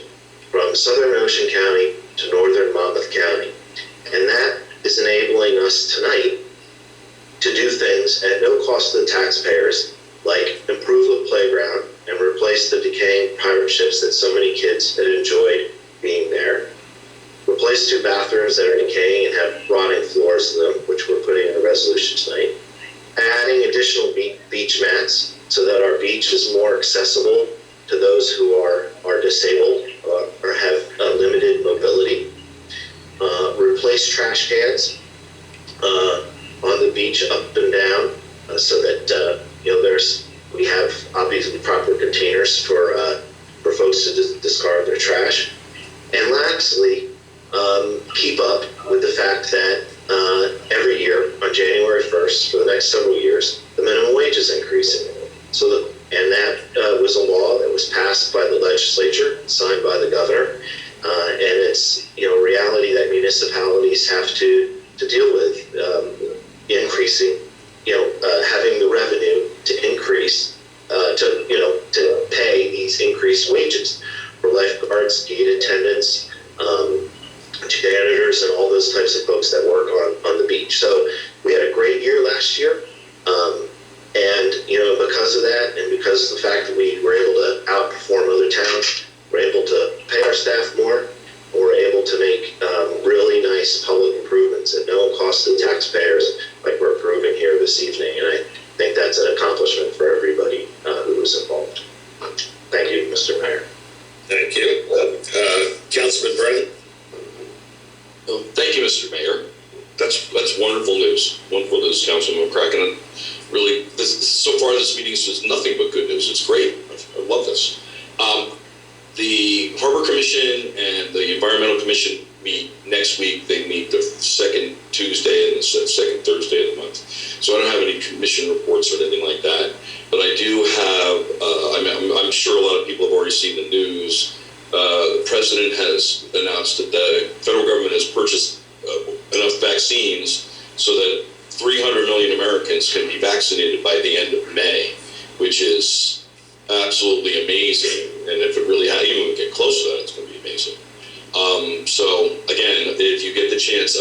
from southern Ocean County to northern Monmouth County. And that is enabling us tonight to do things at no cost to the taxpayers, like improve the playground and replace the decaying pirate ships that so many kids had enjoyed being there, replace 2 bathrooms that are decaying and have rotting floors in them, which we're putting in a resolution tonight, adding additional beach mats so that our beach is more accessible to those who are disabled or have limited mobility, replace trash cans on the beach up and down so that we have obviously proper containers for folks to discard their trash. And lastly, keep up with the fact that every year on January 1st for the next several years, the minimum wage is increasing. And that was a law that was passed by the legislature, signed by the governor, and it's a reality that municipalities have to deal with, increasing, having the revenue to increase to pay these increased wages for lifeguards, gate attendants, janitors, and all those types of folks that work on the beach. So we had a great year last year, and because of that, and because of the fact that we were able to outperform other towns, we're able to pay our staff more, and we're able to make really nice public improvements at no cost to the taxpayers, like we're approving here this evening. And I think that's an accomplishment for everybody who was involved. Thank you, Mr. Mayor. Thank you. Councilman Brennan? Thank you, Mr. Mayor. That's wonderful news. Wonderful news, Councilman McCracken. And really, so far this meeting is nothing but good news. It's great. I love this. The Harbor Commission and the Environmental Commission meet next week. They meet the second Tuesday and the second Thursday of the month. So I don't have any commission reports or anything like that. But I do have, I'm sure a lot of people have already seen the news. The president has announced that the federal government has purchased enough vaccines so that 300 million Americans can be vaccinated by the end of May, which is absolutely amazing. And if it really even get close to that, it's going to be amazing. So again, if you get the chance.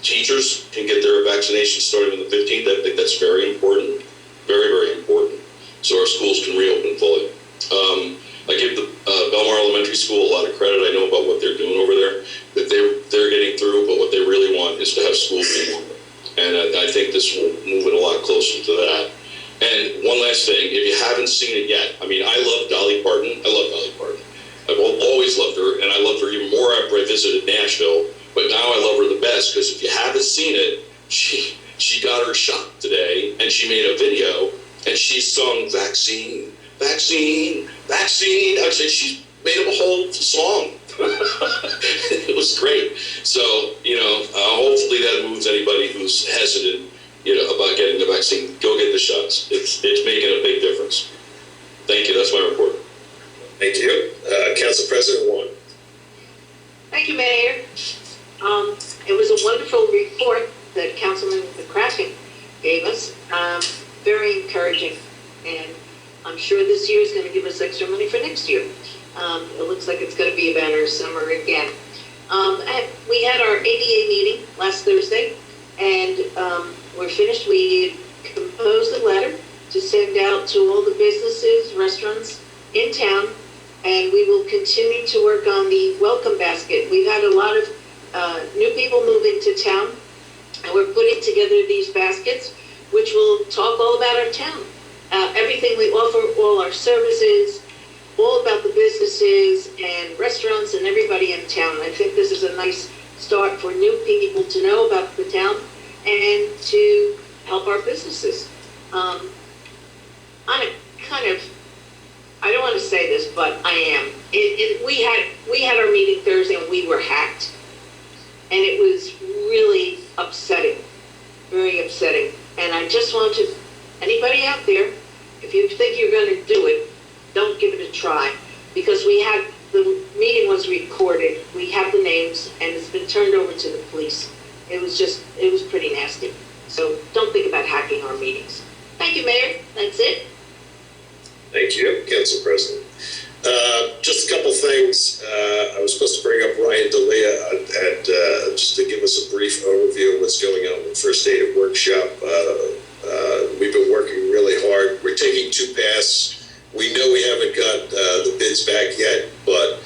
Teachers can get their vaccination started on the 15th. I think that's very important, very, very important, so our schools can reopen fully. I give the Belmar Elementary School a lot of credit. I know about what they're doing over there, that they're getting through, but what they really want is to have school be longer. And I think this will move it a lot closer to that. And one last thing, if you haven't seen it yet, I mean, I love Dolly Parton. I love Dolly Parton. I've always loved her, and I loved her even more after I visited Nashville. But now I love her the best, because if you haven't seen it, she got her shot today, and she made a video, and she sung "Vaccine, Vaccine, Vaccine." I said she made up a whole song. It was great. So, hopefully that moves anybody who's hesitant, about getting the vaccine. Go get the shots. It's making a big difference. Thank you. That's my report. Thank you. Council President Wong. Thank you, Mayor. It was a wonderful report that Councilman McCracken gave us. Very encouraging, and I'm sure this year is going to give us extra money for next year. It looks like it's going to be a banner summer again. We had our ADA meeting last Thursday, and we're finished. We composed a letter to send out to all the businesses, restaurants in town, and we will continue to work on the welcome basket. We've had a lot of new people move into town, and we're putting together these baskets, which will talk all about our town. Everything we offer, all our services, all about the businesses and restaurants and everybody in town. I think this is a nice start for new people to know about the town and to help our businesses. I don't want to say this, but I am. We had our meeting Thursday and we were hacked. And it was really upsetting, very upsetting. And I just want to, anybody out there, if you think you're going to do it, don't give it a try. Because the meeting was recorded, we have the names, and it's been turned over to the police. It was pretty nasty. So don't think about hacking our meetings. Thank you, Mayor. That's it. Thank you, Council President. Just a couple things. I was supposed to bring up Ryan D'Elia and just to give us a brief overview of what's going on with First Aid Workshop. We've been working really hard. We're taking 2 paths. We know we haven't got the bids back yet, but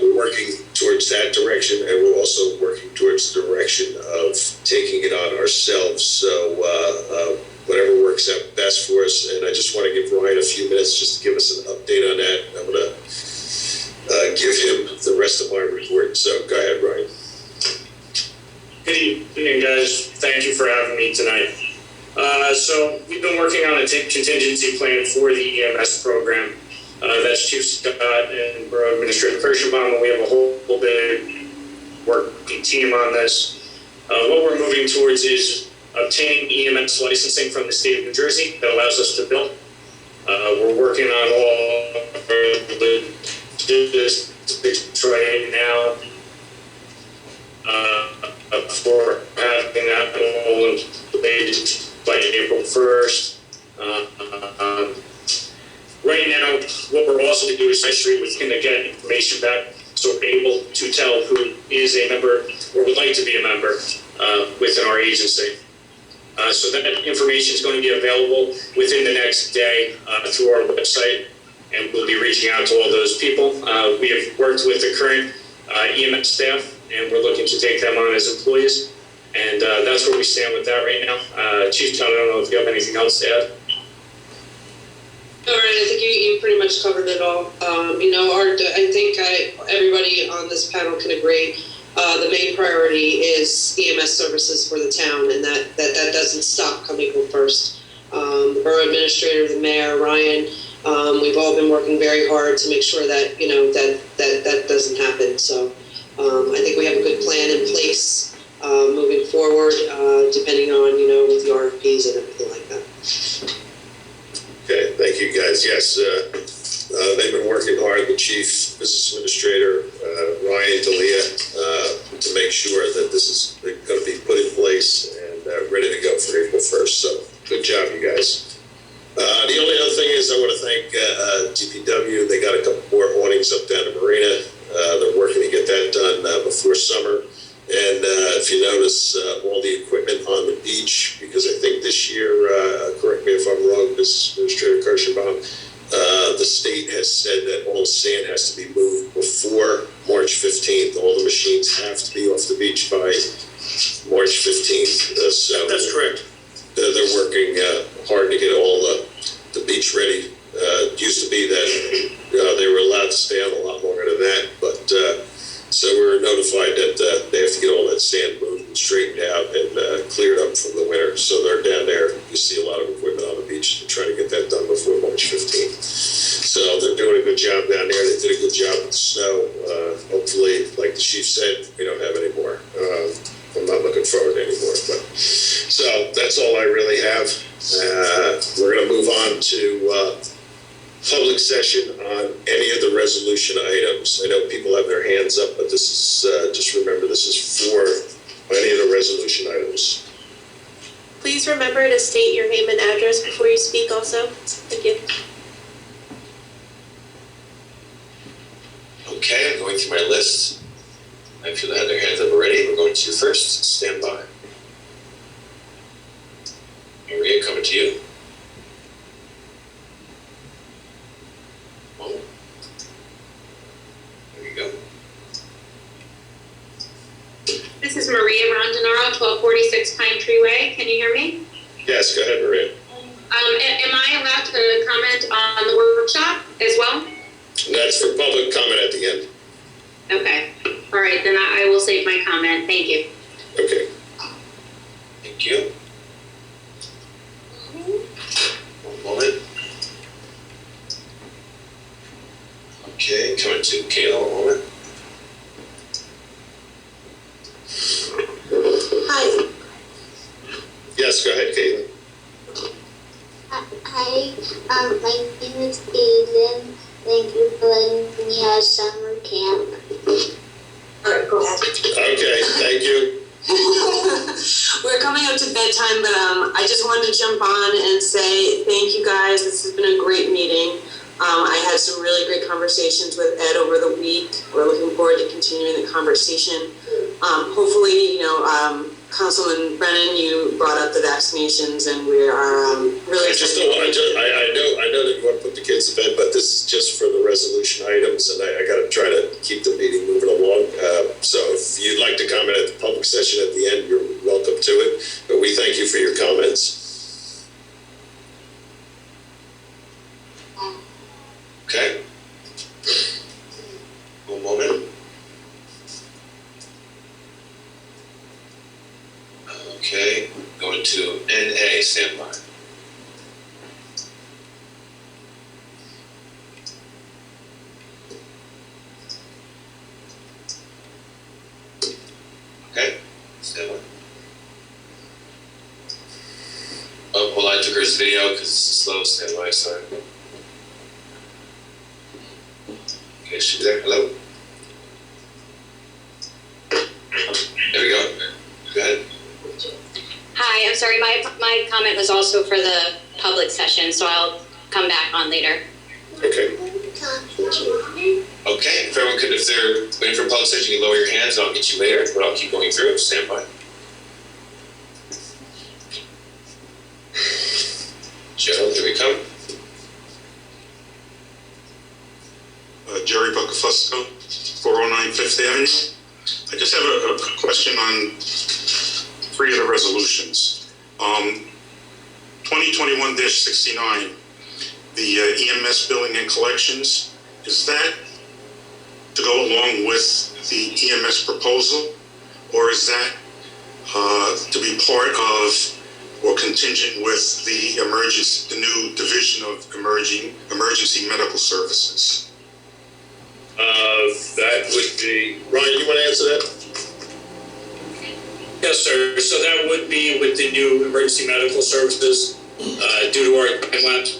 we're working towards that direction, and we're also working towards the direction of taking it on ourselves. So whatever works out best for us. And I just want to give Ryan a few minutes just to give us an update on that. I'm going to give him the rest of my report. So go ahead, Ryan. Good evening, guys. Thank you for having me tonight. So we've been working on a contingency plan for the EMS program. That's Chief Scott and Borough Administrator Kirschenbaum, and we have a whole big working team on this. What we're moving towards is obtaining EMS licensing from the state of New Jersey that allows us to bill. We're working on all the logistics right now for having that all in place by April 1st. Right now, what we're also going to do is we're going to get information back so we're able to tell who is a member or would like to be a member within our agency. So that information is going to be available within the next day through our website, and we'll be reaching out to all those people. We have worked with the current EMS staff, and we're looking to take them on as employees, and that's where we stand with that right now. Chief John, I don't know if you have anything else to add. All right, I think you pretty much covered it all. I think everybody on this panel can agree. The main priority is EMS services for the town, and that doesn't stop come April 1st. The borough administrator, the mayor, Ryan, we've all been working very hard to make sure that that doesn't happen. So I think we have a good plan in place moving forward, depending on with the RFPs and everything like that. Okay, thank you guys. Yes, they've been working hard, the chief, business administrator, Ryan D'Elia, to make sure that this is going to be put in place and ready to go for April 1st. So good job, you guys. The only other thing is I want to thank DPW. They got a couple more awnings up down the marina. They're working to get that done before summer. to be moved before March 15th. All the machines have to be off the beach by March 15th. So That's correct. they're working hard to get all the beach ready. It used to be that they were allowed to stay out a lot longer than that, but so we were notified that they have to get all that sand moved and straightened out and cleared up from the winter. So they're down there. You see a lot of equipment on the beach to try to get that done before March 15th. So they're doing a good job down there. They did a good job with the snow. Hopefully, like the chief said, we don't have any more. I'm not looking forward to any more. But so that's all I really have. We're going to move on to public session on any of the resolution items. I know people have their hands up, but this is, just remember, this is for any of the resolution items. Please remember to state your name and address before you speak also. Thank you. Okay, I'm going through my list. I feel they have their hands up already. We're going to you first. Stand by. Maria, coming to you. Oh. There you go. This is Maria Rondinaro, 1246 Pine Tree Way. Can you hear me? Yes, go ahead, Maria. Am I allowed to comment on the workshop as well? That's for public comment at the end. Okay. All right, then I will save my comment. Thank you. Okay. Thank you. One moment. Okay, coming to Kayla, one moment. Hi. Yes, go ahead, Caitlin. Hi. My name is Aiden. Thank you for letting me have summer camp. All right, go ahead. Okay, thank you. We're coming up to bedtime, but I just wanted to jump on and say thank you guys. This has been a great meeting. I had some really great conversations with Ed over the week. We're looking forward to continuing the conversation. Hopefully, Councilman Brennan, you brought up the vaccinations, and we are really excited. I know that you want to put the kids to bed, but this is just for the resolution items, and I got to try to keep the meeting moving along. So if you'd like to comment at the public session at the end, you're welcome to it. But we thank you for your comments. Okay. One moment. Okay, going to NA, stand by. Okay, stand by. Oh, well, I took her video because it's slow, stand by, sorry. Okay, she's there, hello? There we go, go ahead. Hi, I'm sorry, my comment was also for the public session, so I'll come back on later. Okay. Okay, if everyone could, if they're waiting for a public session, you can lower your hands and I'll get you later, but I'll keep going through, stand by. Gerald, here we come. Jerry Buckafusco, 409 Fifth Avenue. I just have a question on 3 of the resolutions. 2021-69, the EMS billing and collections, is that to go along with the EMS proposal, or is that to be part of or contingent with the new division of emergency medical services? That would be, Ryan, you want to answer that? Yes, sir. So that would be with the new emergency medical services, due to our time lapse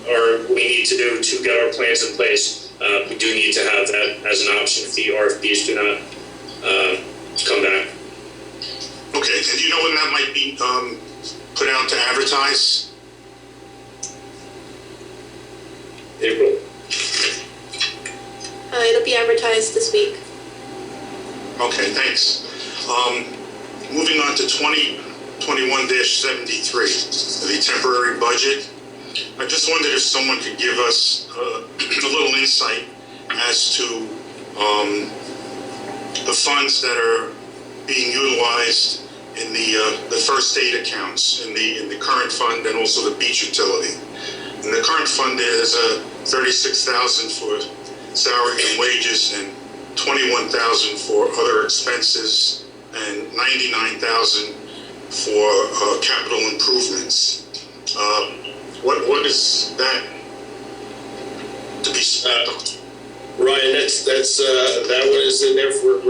or we need to do to get our plans in place. We do need to have that as an option if the RFPs do not come back. Okay, and do you know when that might be put out to advertise? April. It'll be advertised this week. Okay, thanks. Moving on to 2021-73, the temporary budget. I just wondered if someone could give us a little insight as to the funds that are being utilized in the first aid accounts in the current fund and also the beach utility. In the current fund, there's $36,000 for salary and wages and $21,000 for other expenses and $99,000 for capital improvements. What is that to be spent on? Ryan, that one is in there for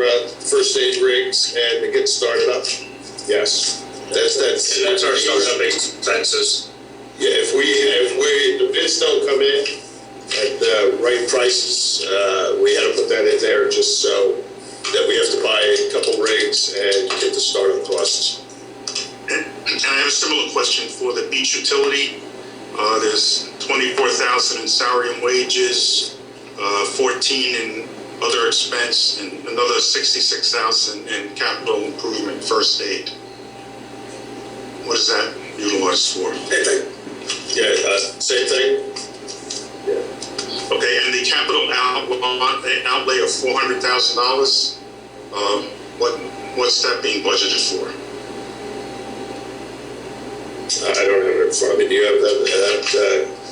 first aid rigs and to get started up. Yes, that's our startup expenses. Yeah, if the bids don't come in at the right prices, we had to put that in there just so that we have to buy a couple rigs and get the startup costs. And I have a similar question for the beach utility. There's $24,000 in salary and wages, $14,000 in other expense, and another $66,000 in capital improvement first aid. What is that utilized for? Same thing. Yeah, same thing. Yeah. Okay, and the capital outlay of $400,000. What's that being budgeted for? I don't have it in front of me. Do you have that,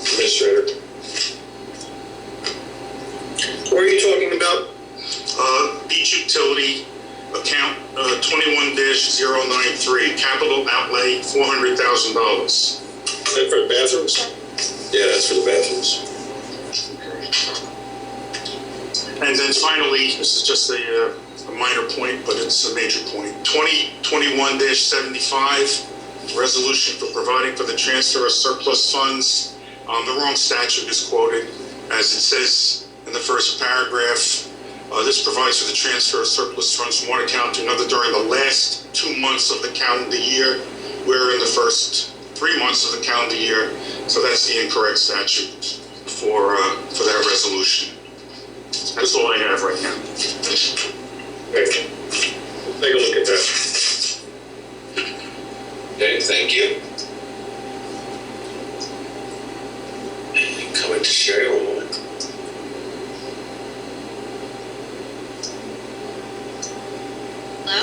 Administrator? What are you talking about? Beach utility account 21-093, capital outlay $400,000. Is that for the bathrooms? Yeah, that's for the bathrooms. And then finally, this is just a minor point, but it's a major point. 2021-75, resolution for providing for the transfer of surplus funds. The wrong statute is quoted, as it says in the first paragraph. This provides for the transfer of surplus funds from one account to another during the last 2 months of the calendar year. We're in the first 3 months of the calendar year, so that's the incorrect statute for that resolution. That's all I have right now. Okay. We'll take a look at that. Okay, thank you. Coming to Sherry one moment. Hello?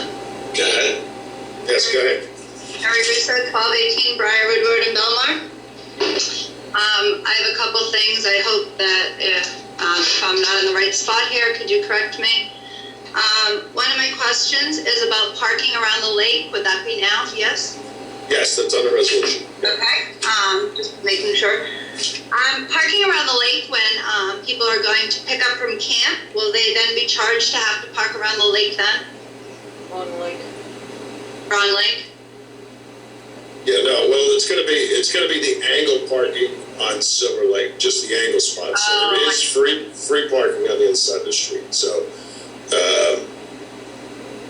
Go ahead. Yes, go ahead. Harry Russo, 1218 Briarwood Road in Belmar. I have a couple things. I hope that if I'm not in the right spot here, could you correct me? One of my questions is about parking around the lake. Would that be now? Yes? Yes, that's on the resolution. Okay, just making sure. Parking around the lake when people are going to pick up from camp, will they then be charged to have to park around the lake then? On lake. Wrong lake? Yeah, no, well, it's gonna be the angle parking on Silver Lake, just the angle spot. So there is free parking on the inside of the street. So,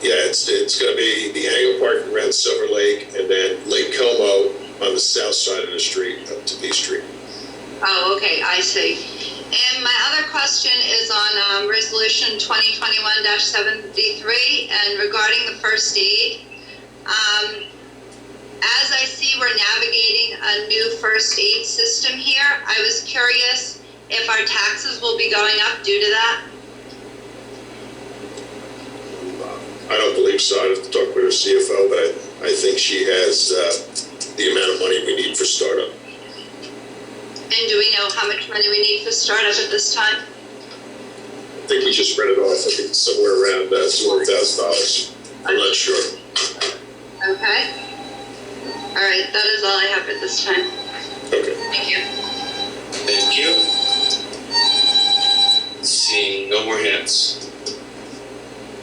yeah, it's gonna be the angle parking around Silver Lake and then Lake Como on the south side of the street up to B Street. Oh, okay, I see. And my other question is on resolution 2021-73 and regarding the first aid. As I see we're navigating a new first aid system here, I was curious if our taxes will be going up due to that? I don't believe so. I'd have to talk with her CFO, but I think she has the amount of money we need for startup. And do we know how much money we need for startup at this time? I think we just spread it off. I think it's somewhere around $200,000. I'm not sure. Okay. All right, that is all I have at this time. Okay. Thank you. Thank you. Seeing no more hands.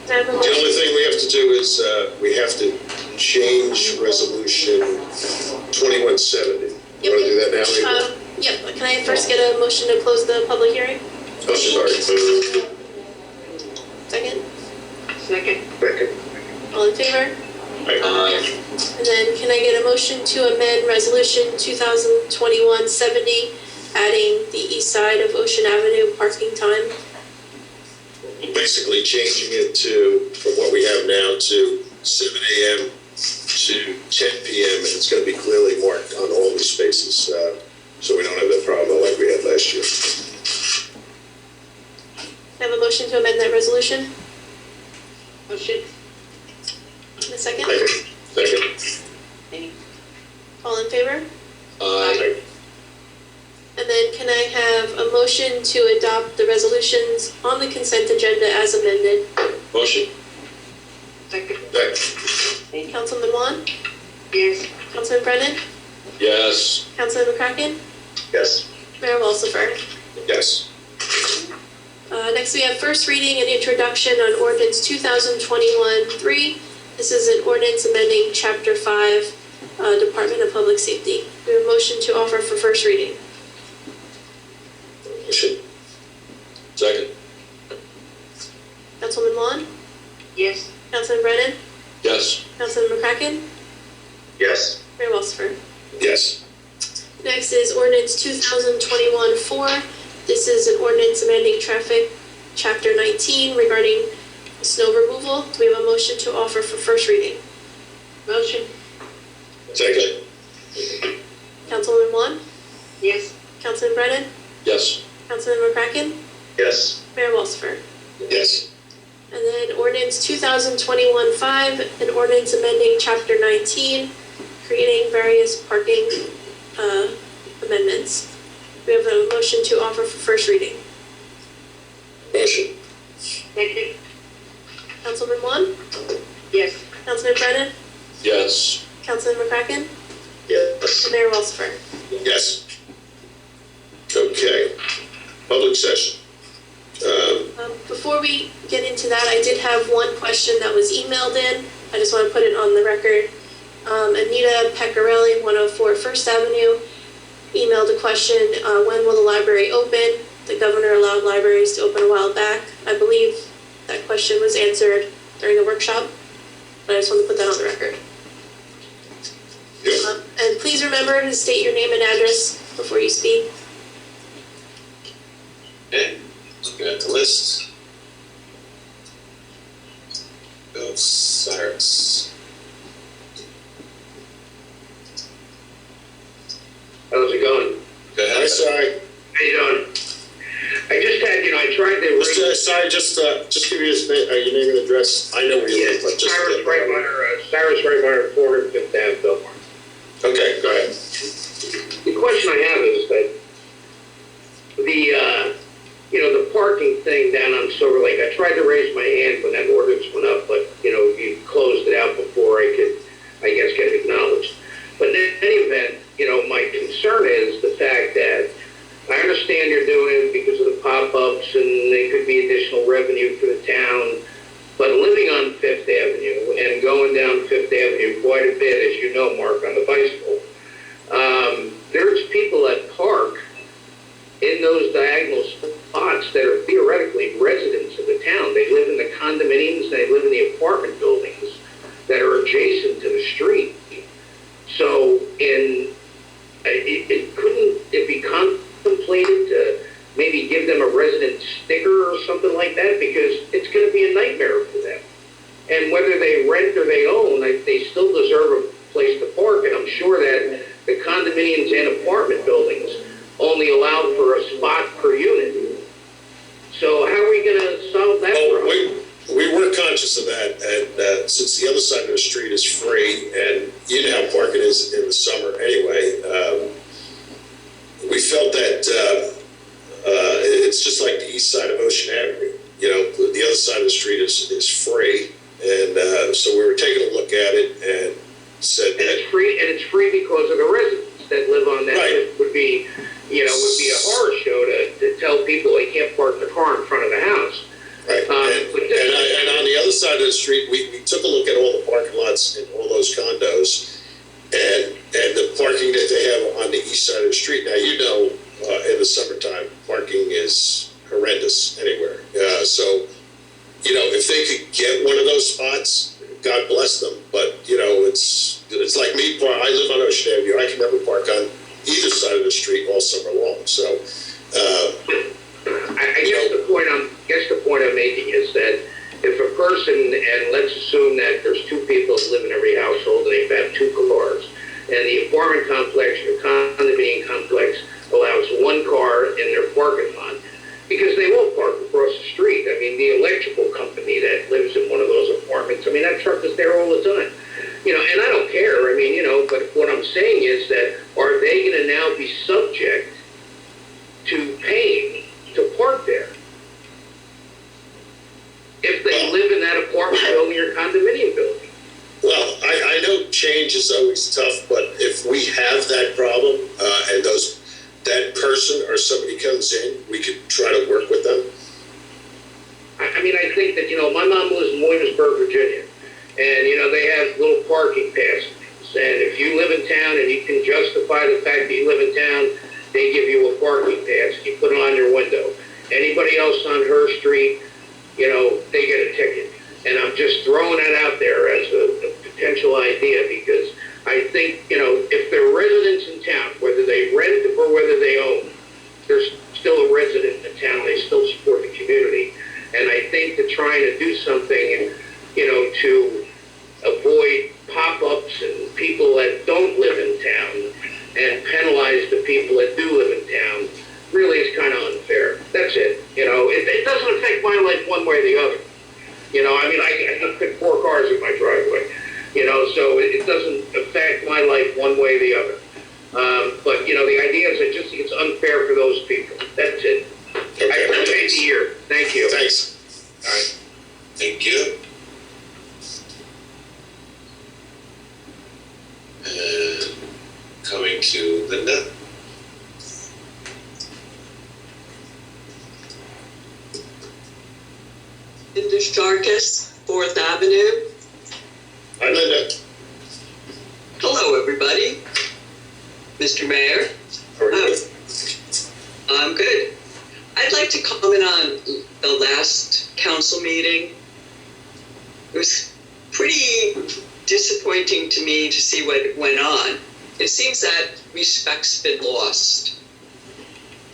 The only thing we have to do is we have to change resolution 2170. You want to do that now, April? Yep, can I first get a motion to close the public hearing? Oh, sorry. Second? Second. All in favor? Aye. And then can I get a motion to amend resolution 2021-70, adding the east side of Ocean Avenue parking time? Basically changing it from what we have now to 7 a.m. to 10 p.m. and it's going to be clearly marked on all the spaces, so we don't have that problem like we had last year. have a motion to amend that resolution? Motion. In a second? Second. All in favor? Aye. And then can I have a motion to adopt the resolutions on the consent agenda as amended? Motion. Second. Second. Councilman Juan? Yes. Councilman Brennan? Yes. Councilman McCracken? Yes. Mayor Walsifer? Yes. Next, we have first reading and introduction on ordinance 2021-3. This is an ordinance amending Chapter 5, Department of Public Safety. We have a motion to offer for first reading. Motion. Second. Councilman Juan? Yes. Councilman Brennan? Yes. Councilman McCracken? Yes. Mayor Walsifer? Yes. Next is ordinance 2021-4. This is an ordinance amending traffic chapter 19 regarding snow removal. Do we have a motion to offer for first reading? Motion. Second. Councilwoman Juan? Yes. Councilman Brennan? Yes. Councilman McCracken? Yes. Mayor Walsifer? Yes. And then ordinance 2021-5, an ordinance amending chapter 19, creating various parking amendments. We have a motion to offer for first reading. Motion. Second. Councilman Juan? Yes. Councilman Brennan? Yes. Councilman McCracken? Yes. And Mayor Walsifer? Yes. Okay. Public session. Before we get into that, I did have one question that was emailed in. I just want to put it on the record. Anita Pecorelli, 104 First Avenue, emailed a question, when will the library open? The governor allowed libraries to open a while back. I believe that question was answered during the workshop, but I just want to put that on the record. Yep. And please remember to state your name and address before you speak. Okay, looking at the list. Go Cyrus. How's it going? Go ahead. Hi, sorry. How you doing? I just had, I tried to. Just give me your name and address. I know where you live, but just. Cyrus Reitmeyer, 405th Ave, Belmar. Okay, go ahead. The question I have is that the parking thing down on Silver Lake, I tried to raise my hand when that ordinance went up, but, you closed it out before I could, I guess, get acknowledged. But in any event, my concern is the fact that I understand you're doing it because of the pop-ups and there could be additional revenue for the town, but living on Fifth Avenue and going down Fifth Avenue quite a bit, as you know, Mark, on the bicycle, there's people that park in those diagonal spots that are theoretically residents of the town. They live in the condominiums, they live in the apartment buildings that are adjacent to the street. So couldn't it be contemplated to maybe give them a resident sticker or something like that? Because it's going to be a nightmare for them. And whether they rent or they own, they still deserve a place to park. And I'm sure that the condominiums and apartment buildings only allow for a spot per unit. So how are we going to solve that problem? We were conscious of that, and since the other side of the street is free, and you know how parking is in the summer anyway, we felt that it's just like the east side of Ocean Avenue. The other side of the street is free, and so we were taking a look at it and said that it's free because of the residents that live on that. Right. It would be a horror show to tell people they can't park their car in front of the house. Right. And on the other side of the street, we took a look at all the parking lots in all those condos, and the parking that they have on the east side of the street. Now, in the summertime, parking is horrendous anywhere. So, if they could get one of those spots, God bless them. But, it's like me. I live on Ocean Avenue. I can never park on either side of the street all summer long. So, I guess the point I'm making is that if a person, and let's assume that there's two people that live in every household and they have two cars, and the apartment complex or condominium complex allows one car in their parking lot, because they will park across the street. I mean, the electrical company that lives in one of those apartments, I mean, that truck is there all the time. You know, and I don't care, I mean, you know, but what I'm saying is that are they gonna now be subject to paying to park there? If they live in that apartment building or condominium building? Well, I know change is always tough, but if we have that problem, and that person or somebody comes in, we could try to work with them. I mean, I think that, you know, my mom lives in Williamsburg, Virginia, and, you know, they have little parking passes. And if you live in town and you can justify the fact that you live in town, they give you a parking pass, you put it on your window. Anybody else on her street, you know, they get a ticket. And I'm just throwing that out there as a potential idea, because I think, you know, if they're residents in town, whether they rent or whether they own, they're still a resident in town, they still support the community. And I think that trying to do something, you know, to avoid pop-ups and people that don't live in town and penalize the people that do live in town really is kind of unfair. That's it. You know, it doesn't affect my life one way or the other. You know, I mean, I can fit 4 cars in my driveway, you know, so it doesn't affect my life one way or the other. But, you know, the idea is I just think it's unfair for those people. That's it. Okay. I appreciate the year. Thank you. Thanks. All right, thank you. And coming to Linda. Linda Sharkus, 4th Avenue. Hi, Linda. Hello, everybody. Mr. Mayor. How are you? I'm good. I'd like to comment on the last council meeting. It was pretty disappointing to me to see what went on. It seems that respect's been lost.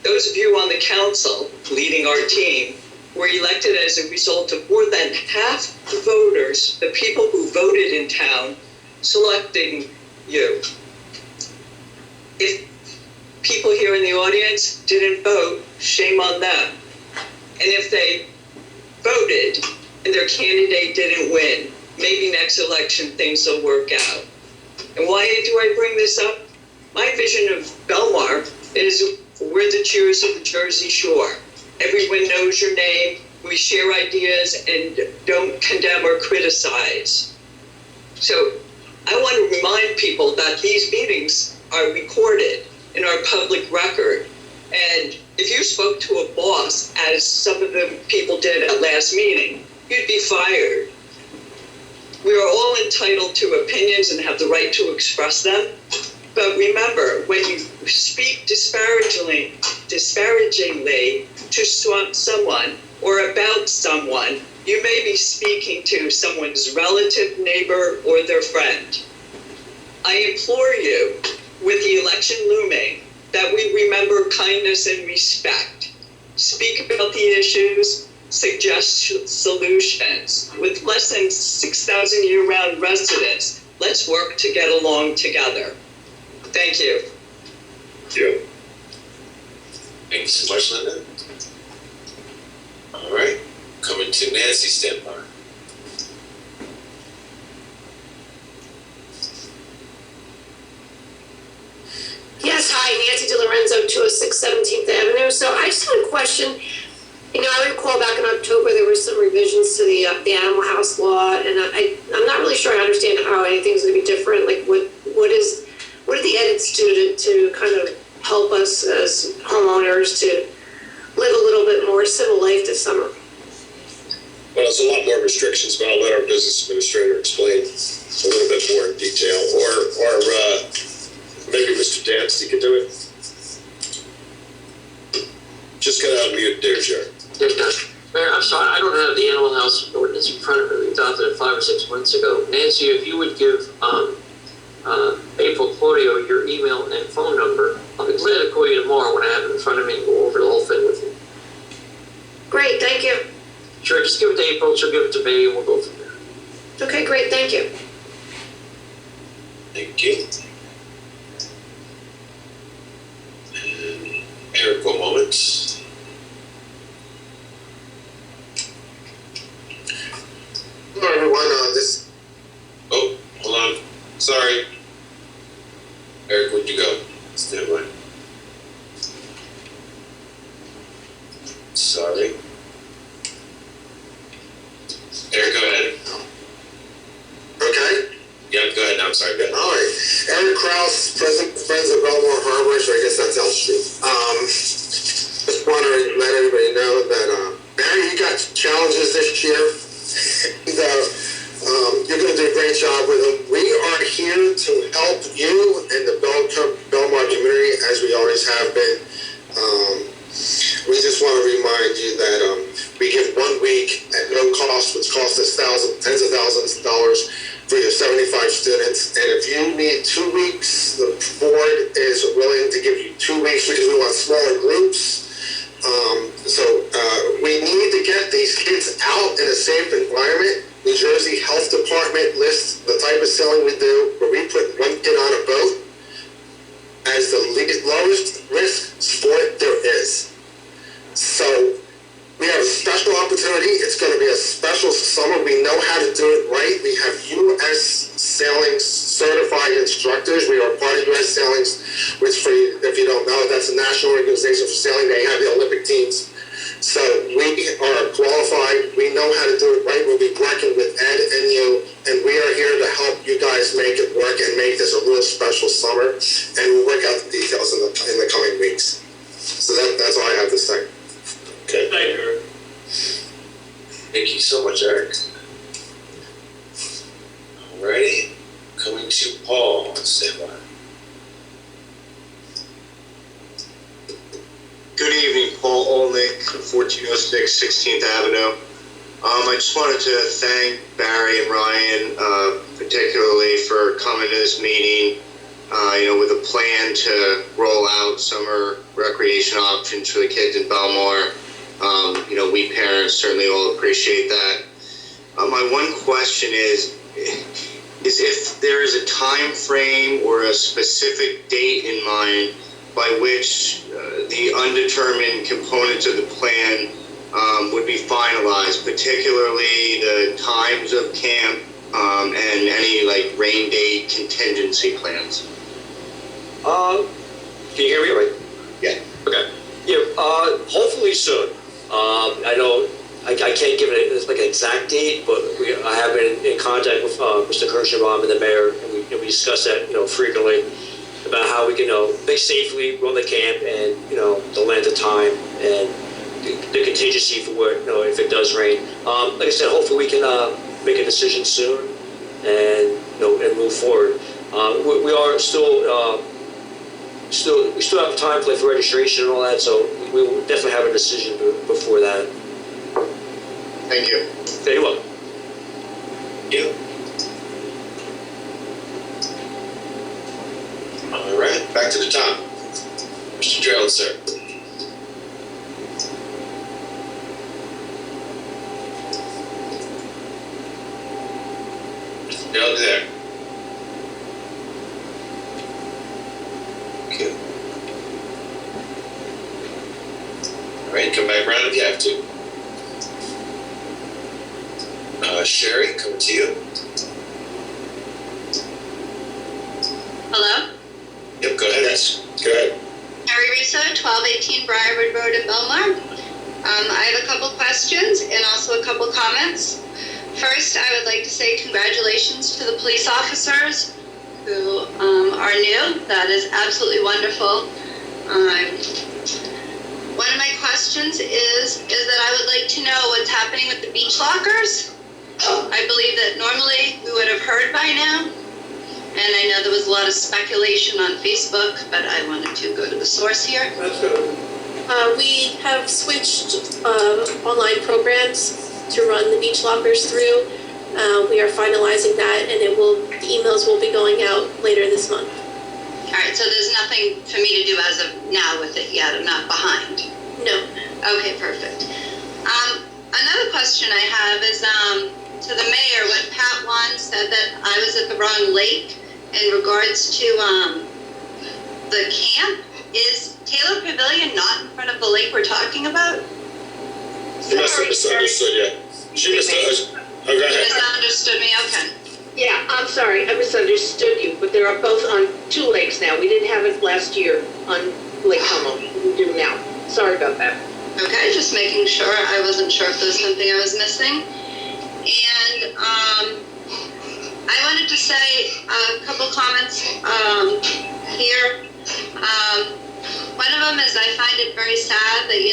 Those of you on the council leading our team were elected as a result of more than half the voters, the people who voted in town, selecting you. If people here in the audience didn't vote, shame on them. And if they voted and their candidate didn't win, maybe next election things will work out. And why do I bring this up? My vision of Belmar is we're the cheers of the Jersey Shore. Everyone knows your name, we share ideas and don't condemn or criticize. So I want to remind people that these meetings are recorded in our public record. And if you spoke to a boss, as some of the people did at last meeting, you'd be fired. We are all entitled to opinions and have the right to express them. But remember, when you speak disparagingly to someone or about someone, you may be speaking to someone's relative, neighbor, or their friend. I implore you, with the election looming, that we remember kindness and respect. Speak about the issues, suggest solutions. With less than 6,000 year-round residents, let's work to get along together. Thank you. Thank you. Thank you so much, Linda. All right, coming to Nancy Stenbar. Yes, hi, Nancy DiLorenzo, 206 17th Avenue. So I just had a question. You know, I recall back in October there were some revisions to the Animal House law, and I'm not really sure I understand how anything's going to be different. Like, what are the edits to kind of help us as homeowners to live a little bit more civil life this summer? Well, there's a lot more restrictions, but I'll let our business administrator explain a little bit more in detail, or maybe Mr. Dancy could do it. Just get out and mute there, Jared. Mayor, I'm sorry, I don't have the Animal House ordinance in front of me. We adopted it 5 or 6 months ago. Nancy, if you would give April Claudio your email and phone number, I'll be glad to call you tomorrow when I have it in front of me and go over the whole thing with you. Great, thank you. Sure, just give it to April, she'll give it to me, and we'll go from there. Okay, great, thank you. Thank you. And Eric, one moment. everyone. Oh, hold on. Sorry. Eric, where'd you go? Stand by. Sorry. Eric, go ahead. Okay? Yep, go ahead. No, I'm sorry. Go ahead. All right. Eric Krause, President Friends of Belmar Harbor, so I guess that's Elm Street. Just want to let everybody know that, Barry, you got challenges this year. You're going to do a great job with them. We are here to help you and the Belmar community, as we always have been. We just want to remind you that we give 1 week at no cost, which costs us tens of thousands of dollars for your 75 students. And if you need 2 weeks, the board is willing to give you 2 weeks because we want smaller groups. We need to get these kids out in a safe environment. New Jersey Health Department lists the type of sailing we do, where we put 1 kid on a boat as the lowest risk sport there is. So we have a special opportunity. It's going to be a special summer. We know how to do it right. We have U.S. Sailing certified instructors. We are part of U.S. Sailings, which, for you, if you don't know, that's a national organization for sailing. They have the Olympic teams. So we are qualified. We know how to do it right. We'll be working with Ed and you, and we are here to help you guys make it work and make this a real special summer. And we'll work out the details in the coming weeks. So that's all I have to say. Okay. Thank you, Eric. Thank you so much, Eric. Alrighty. Coming to Paul. Stand by. Good evening, Paul Olnick, 1406 16th Avenue. I just wanted to thank Barry and Ryan, particularly for coming to this meeting, with a plan to roll out summer recreation options for the kids in Belmar. We parents certainly all appreciate that. My one question is if there is a time frame or a specific date in mind by which the undetermined components of the plan would be finalized, particularly the times of camp and any rain date contingency plans. Can you hear me right? Yeah. Okay. Yeah. Hopefully soon. I can't give it an exact date, but I have been in contact with Mr. Kirschenbaum and the mayor, and we discuss that frequently about how we can make safely run the camp and the length of time and the contingency for where if it does rain. Like I said, hopefully we can make a decision soon and and move forward. We are still have time to play for registration and all that, so we will definitely have a decision before that. Thank you. Very well. Yeah. All right, back to the top. Mr. Gerald, sir. Mr. Gerald, there. Okay. All right, come back around if you have to. Sherry, coming to you. Hello? Yep, go ahead. Yes, go ahead. Harry Russo, 1218 Briarwood Road in Belmar. I have a couple questions and also a couple comments. First, I would like to say congratulations to the police officers who are new. That is absolutely wonderful. One of my questions is that I would like to know what's happening with the beach lockers. I believe that normally we would have heard by now. And I know there was a lot of speculation on Facebook, but I wanted to go to the source here. That's good. We have switched online programs to run the beach lockers through. We are finalizing that, and the emails will be going out later this month. All right, so there's nothing for me to do as of now with it yet. I'm not behind. No. Okay, perfect. Another question I have is to the mayor. When Pat Wan said that I was at the wrong lake in regards to the camp, is Taylor Pavilion not in front of the lake we're talking about? She must have misunderstood you. She must have. Oh, go ahead. Yeah, I'm sorry, I misunderstood you, but they're both on two lakes now. We didn't have it last year on Lake Como. We do now. Sorry about that. Okay, just making sure. I wasn't sure if there was something I was missing. And I wanted to say a couple comments here. One of them is I find it very sad that, we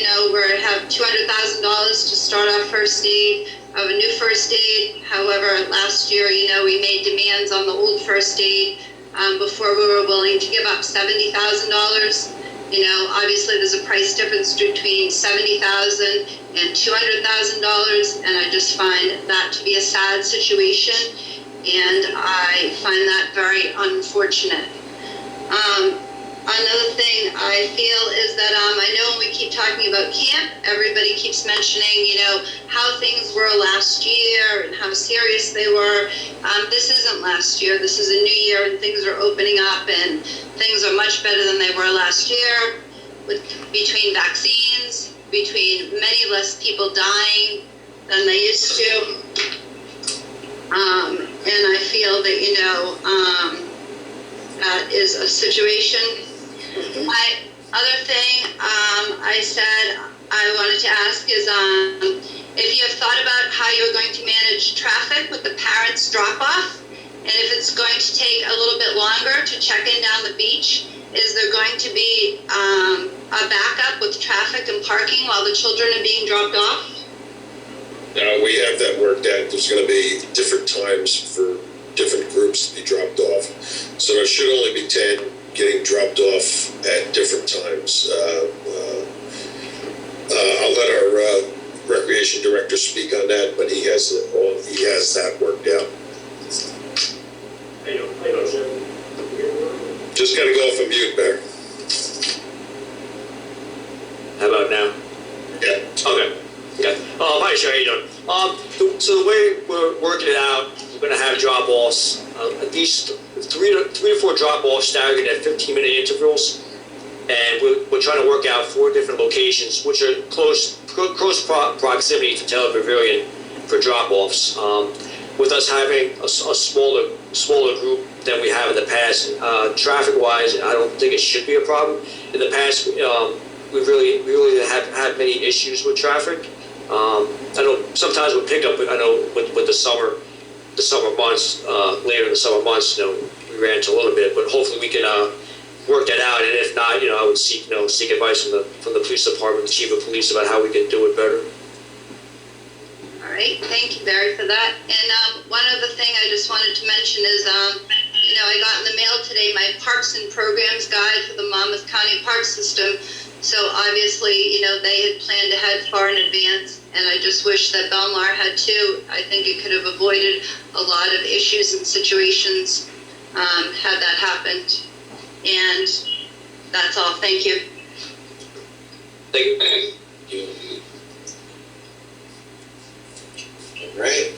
have $200,000 to start our first aid, of a new first aid. However, last year, we made demands on the old first aid before we were willing to give up $70,000. Obviously there's a price difference between $70,000 and $200,000, and I just find that to be a sad situation, and I find that very unfortunate. Another thing I feel is that I know when we keep talking about camp, everybody keeps mentioning, how things were last year and how serious they were. This isn't last year. This is a new year, and things are opening up, and things are much better than they were last year, between vaccines, between many less people dying than they used to. And I feel that, that is a situation. Other thing I said I wanted to ask is if you have thought about how you're going to manage traffic with the parents' drop-off, and if it's going to take a little bit longer to check in down the beach, is there going to be a backup with traffic and parking while the children are being dropped off? We have that worked out. There's going to be different times for different groups to be dropped off. So there should only be 10 getting dropped off at different times. I'll let our recreation director speak on that, but he has that worked out. Just got to go off of mute, Bear. How about now? Yeah. Okay. Hi, Sherry, how you doing? So the way we're working it out, we're going to have drop-offs, at least three to four drop-offs staggered at 15-minute intervals, and we're trying to work out 4 different locations, which are close proximity to Taylor Pavilion for drop-offs. With us having a smaller group than we have in the past, traffic-wise, I don't think it should be a problem. In the past, we really have had many issues with traffic. I know sometimes with pickup, I know with the summer months, later in the summer months, we ran into a little bit, but hopefully we can work that out. And if not, I would seek advice from the police department, the chief of police, about how we can do it better. All right, thank you, Barry, for that. And one other thing I just wanted to mention is, I got in the mail today my Parks and Programs Guide for the Monmouth County Park System. So obviously, they had planned ahead far in advance, and I just wish that Belmar had too. I think it could have avoided a lot of issues and situations had that happened. And that's all. Thank you. Thank you. All right.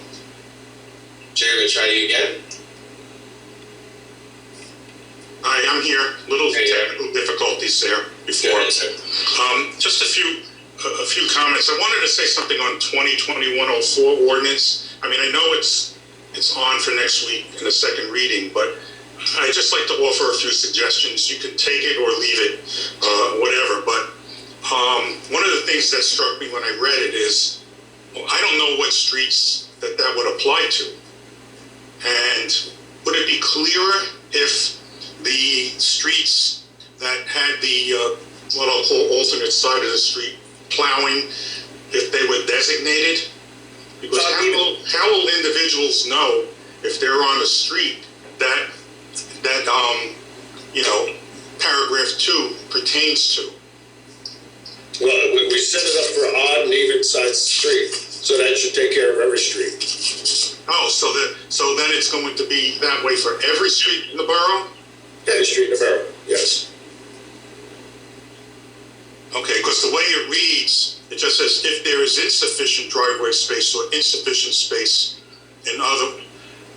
Jerry, we'll try you again. Hi, I'm here. Little technical difficulties there before. Just a few comments. I wanted to say something on 2020-104 ordinance. I mean, I know it's on for next week in the second reading, but I'd just like to offer a few suggestions. You can take it or leave it, whatever. But one of the things that struck me when I read it is, I don't know what streets that would apply to. And would it be clearer if the streets that had the, what I'll call alternate side of the street plowing, if they were designated? Because how will individuals know if they're on a street that paragraph 2 pertains to? Well, we set it up for odd and even sized street, so that should take care of every street. Oh, so then it's going to be that way for every street in the borough? Every street in the borough, yes. Okay, because the way it reads, it just says if there is insufficient driveway space or insufficient space in other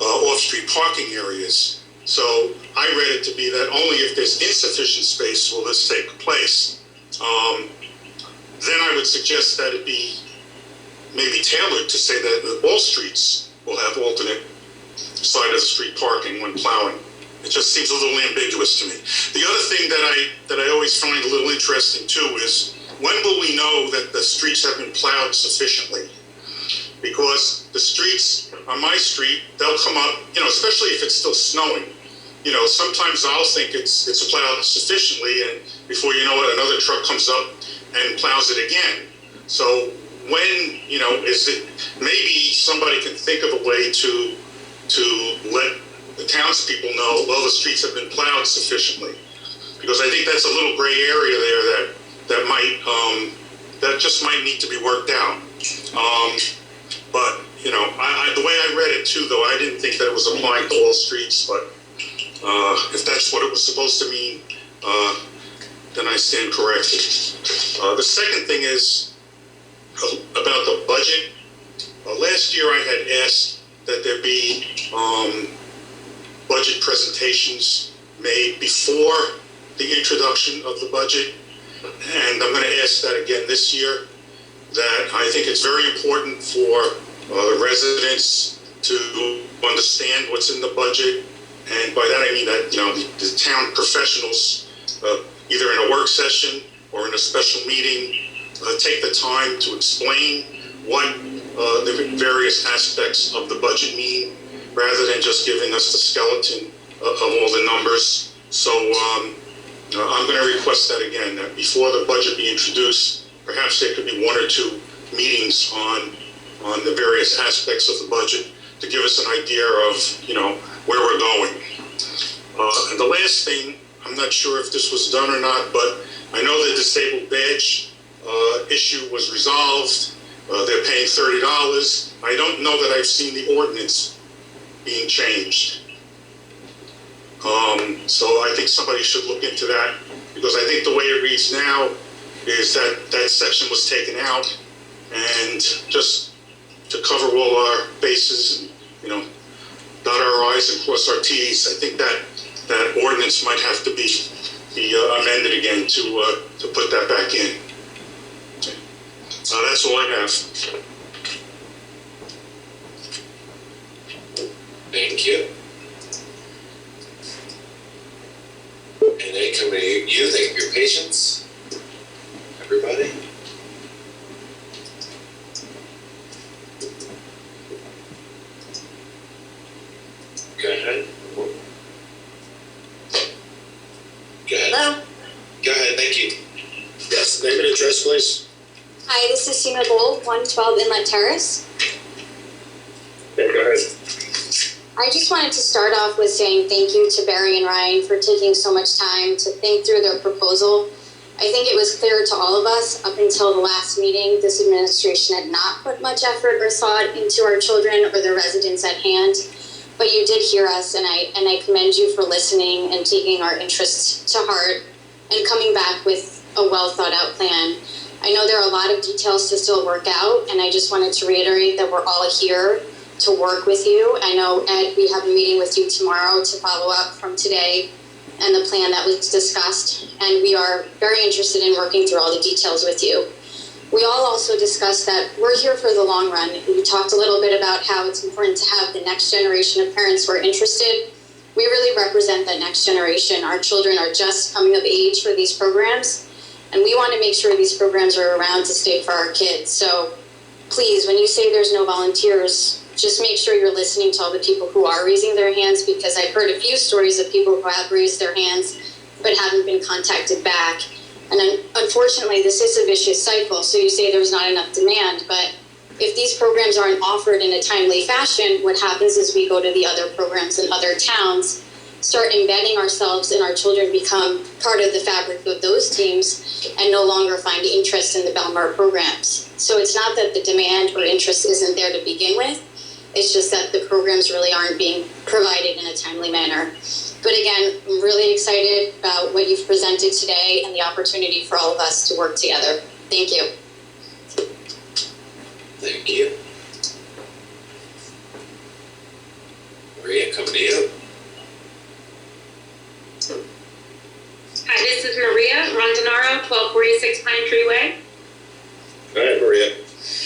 off-street parking areas. So I read it to be that only if there's insufficient space will this take place. Then I would suggest that it be maybe tailored to say that all streets will have alternate side of the street parking when plowing. It just seems a little ambiguous to me. The other thing that I always find a little interesting too is, when will we know that the streets have been plowed sufficiently? Because the streets on my street, they'll come up, especially if it's still snowing. Sometimes I'll think it's plowed sufficiently, and before you know it, another truck comes up and plows it again. So when, is it, maybe somebody can think of a way to let the townspeople know, well, the streets have been plowed sufficiently. Because I think that's a little gray area there that just might need to be worked out. But, the way I read it too, though, I didn't think that it was applying to all streets, but if that's what it was supposed to mean, then I stand corrected. The second thing is about the budget. Last year I had asked that there be budget presentations made before the introduction of the budget, and I'm going to ask that again this year. That I think it's very important for the residents to understand what's in the budget, and by that I mean that the town professionals, either in a work session or in a special meeting, take the time to explain what the various aspects of the budget mean, rather than just giving us the skeleton of all the numbers. So I'm going to request that again, that before the budget be introduced, perhaps there could be one or two meetings on the various aspects of the budget to give us an idea of, where we're going. And the last thing, I'm not sure if this was done or not, but I know the disabled badge issue was resolved. They're paying $30. I don't know that I've seen the ordinance being changed. So I think somebody should look into that, because I think the way it reads now is that section was taken out, and just to cover all our bases and, dot our I's and cross our T's, I think that ordinance might have to be amended again to put that back in. That's all I have. Thank you. And then coming to you, thank you for your patience, everybody. Go ahead. Go ahead. Hello? Go ahead, thank you. Yes, name and address, please. Hi, this is Seema Gold, 112 Inlet Terrace. Yeah, go ahead. I just wanted to start off with saying thank you to Barry and Ryan for taking so much time to think through their proposal. I think it was clear to all of us up until the last meeting, this administration had not put much effort or thought into our children or the residents at hand. But you did hear us, and I commend you for listening and taking our interests to heart and coming back with a well thought out plan. I know there are a lot of details to still work out, and I just wanted to reiterate that we're all here to work with you. I know, Ed, we have a meeting with you tomorrow to follow up from today and the plan that was discussed, and we are very interested in working through all the details with you. We all also discussed that we're here for the long run. We talked a little bit about how it's important to have the next generation of parents who are interested. We really represent that next generation. Our children are just coming of age for these programs, and we want to make sure these programs are around to stay for our kids. So please, when you say there's no volunteers, just make sure you're listening to all the people who are raising their hands, because I've heard a few stories of people who have raised their hands but haven't been contacted back. And unfortunately, this is a vicious cycle. So you say there's not enough demand, but if these programs aren't offered in a timely fashion, what happens is we go to the other programs in other towns, start embedding ourselves, and our children become part of the fabric of those teams and no longer find interest in the Belmar programs. So it's not that the demand or interest isn't there to begin with. It's just that the programs really aren't being provided in a timely manner. But again, I'm really excited about what you've presented today and the opportunity for all of us to work together. Thank you. Thank you. Maria, coming to you. Hi, this is Maria Rondonaro, 1246 Pine Tree Way. Go ahead, Maria.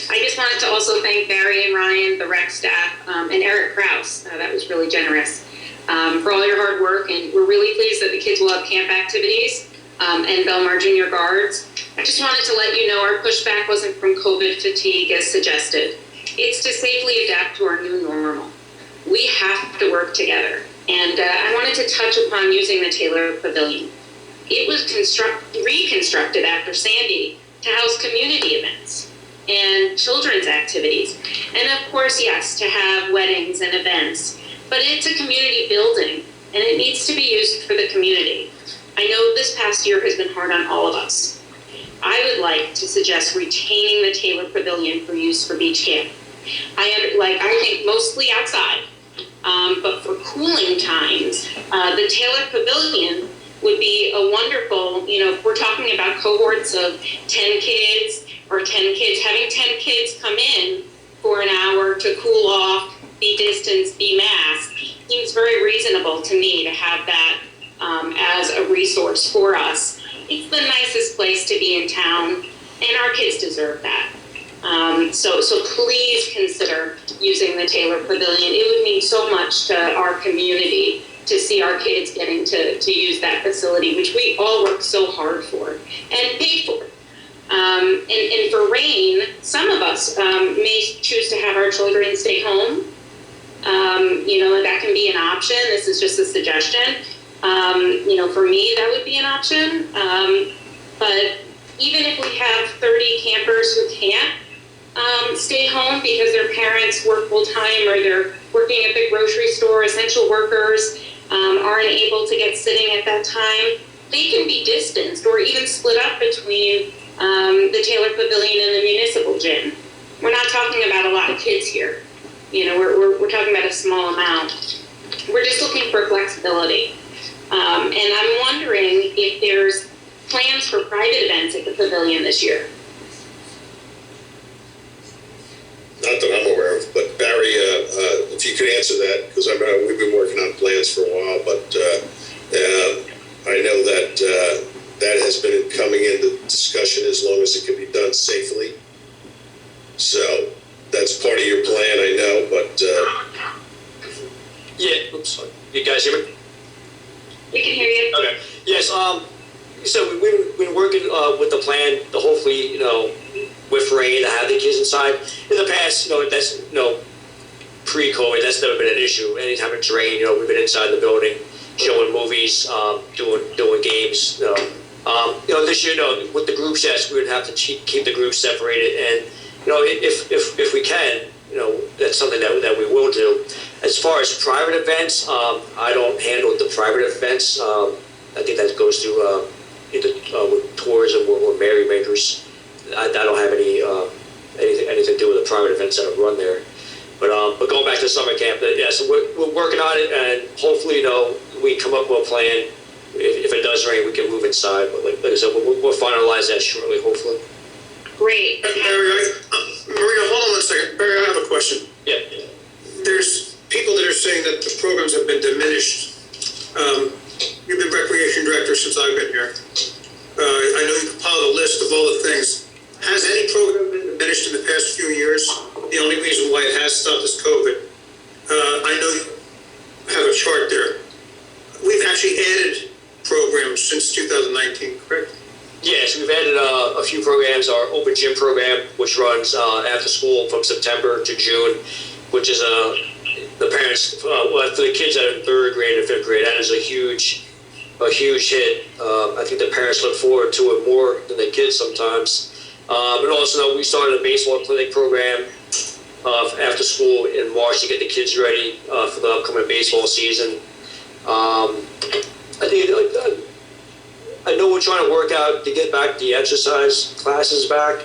I just wanted to also thank Barry and Ryan, the rec staff, and Eric Kraus. That was really generous for all your hard work. And we're really pleased that the kids will have camp activities and Belmar Junior Guards. I just wanted to let you know our pushback wasn't from COVID fatigue as suggested. It's to safely adapt to our new normal. We have to work together. And I wanted to touch upon using the Taylor Pavilion. It was reconstructed after Sandy to house community events and children's activities. And of course, yes, to have weddings and events. But it's a community building, and it needs to be used for the community. I know this past year has been hard on all of us. I would like to suggest retaining the Taylor Pavilion for use for beach camp. I think mostly outside, but for cooling times, the Taylor Pavilion would be a wonderful, if we're talking about cohorts of 10 kids or 10 kids, having 10 kids come in for an hour to cool off, be distanced, be masked, seems very reasonable to me to have that as a resource for us. It's the nicest place to be in town, and our kids deserve that. So please consider using the Taylor Pavilion. It would mean so much to our community to see our kids getting to use that facility, which we all work so hard for and paid for. And for rain, some of us may choose to have our children stay home. That can be an option. This is just a suggestion. For me, that would be an option. But even if we have 30 campers who can't stay home because their parents work full time or they're working at the grocery store, essential workers aren't able to get sitting at that time, they can be distanced or even split up between the Taylor Pavilion and the municipal gym. We're not talking about a lot of kids here. We're talking about a small amount. We're just looking for flexibility. And I'm wondering if there's plans for private events at the pavilion this year. Not that I'm aware of, but Barry, if you could answer that, because we've been working on plans for a while, but I know that that has been coming into discussion as long as it can be done safely. So that's part of your plan, I know, but... Yeah, oops, sorry. You guys hear me? We can hear you. Okay. Yes, so we've been working with the plan to hopefully, with rain, to have the kids inside. In the past, that's, pre-COVID, that's never been an issue. Anytime it's rain, we've been inside the building, showing movies, doing games. This year, with the group sets, we would have to keep the groups separated. And, if we can, that's something that we will do. As far as private events, I don't handle the private events. I think that goes through either with tourism or merrymakers. I don't have anything to do with the private events that are run there. But going back to summer camp, so we're working on it, and hopefully, we come up with a plan. If it does rain, we can move inside. But like I said, we'll finalize that shortly, hopefully. Great. Maria, hold on one second. Barry, I have a question. Yeah. There's people that are saying that the programs have been diminished. You've been recreation director since I've been here. I know you compiled a list of all the things. Has any program been diminished in the past few years? The only reason why it has stopped is COVID. I know you have a chart there. We've actually added programs since 2019, correct? Yes, we've added a few programs. Our open gym program, which runs after school from September to June, which is the parents, for the kids that are in 3rd grade and 5th grade, that is a huge hit. I think the parents look forward to it more than the kids sometimes. And also, we started a baseball clinic program after school in March to get the kids ready for the upcoming baseball season. I know we're trying to work out to get back the exercise classes back.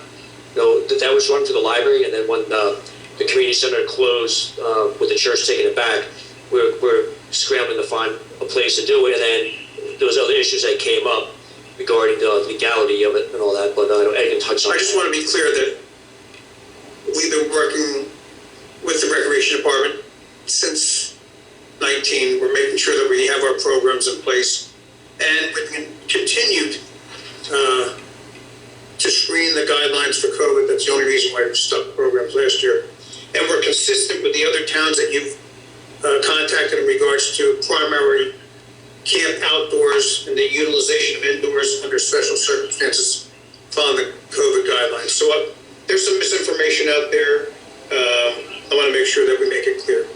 That was run through the library, and then when the community center closed with the church taking it back, we're scrambling to find a place to do it. And then there was other issues that came up regarding the legality of it and all that, but I can touch on. I just want to be clear that we've been working with the Recreation Department since 19. We're making sure that we have our programs in place, and we've continued to screen the guidelines for COVID. That's the only reason why we stopped programs last year. And we're consistent with the other towns that you've contacted in regards to primary camp outdoors and the utilization of indoors under special circumstances following the COVID guidelines. So there's some misinformation out there. I want to make sure that we make it clear.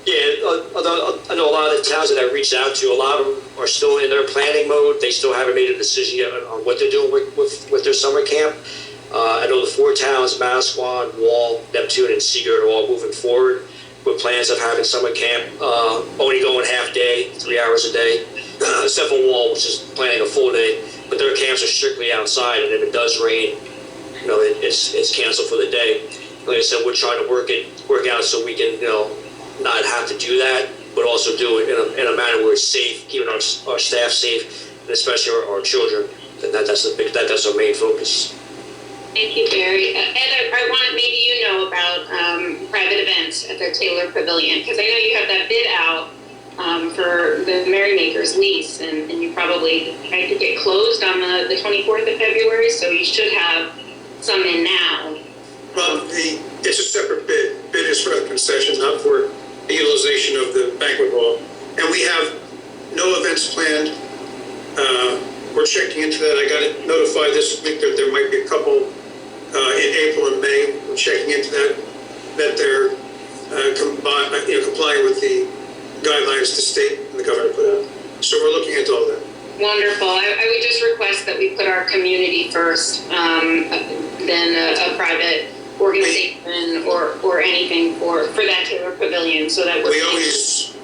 Yeah, although I know a lot of the towns that I reached out to, a lot of them are still in their planning mode. They still haven't made a decision yet on what they're doing with their summer camp. I know the 4 towns, Manasquan, Wall, Neptune, and Seagirt, are all moving forward with plans of having summer camp, only going half day, 3 hours a day, except for Wall, which is planning a full day. But their camps are strictly outside, and if it does rain, it's canceled for the day. Like I said, we're trying to work out so we can, not have to do that, but also do it in a manner where it's safe, keeping our staff safe, and especially our children. And that's our main focus. Thank you, Barry. Ed, I wanted, maybe you know about private events at the Taylor Pavilion, because I know you have that bid out for the Merrymakers lease, and you probably, I think it closed on the 24th of February, so you should have some in now. Well, it's a separate bid. Bid is for the concessions, not for the utilization of the banquet hall. And we have no events planned. We're checking into that. I got notified this week that there might be a couple in April and May. We're checking into that they're complying with the guidelines the state and the governor put out. So we're looking into all that. Wonderful. I would just request that we put our community first, than a private organization or anything for that Taylor Pavilion, so that we always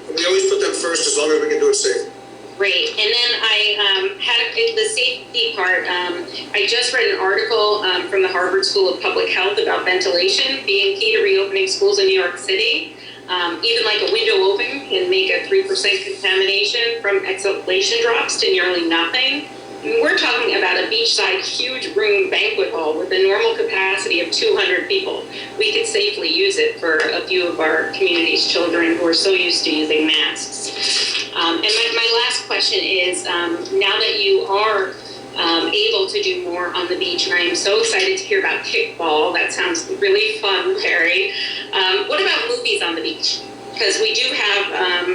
put them first as long as we can do it safe. Great. And then I had the safety part. I just read an article from the Harvard School of Public Health about ventilation being key to reopening schools in New York City. Even like a window open can make a 3% contamination from exhalation drops to nearly nothing. I mean, we're talking about a beachside huge room banquet hall with a normal capacity of 200 people. We could safely use it for a few of our community's children who are so used to using masks. And my last question is, now that you are able to do more on the beach, and I am so excited to hear about kickball. That sounds really fun, Perry. What about movies on the beach? Because we do have,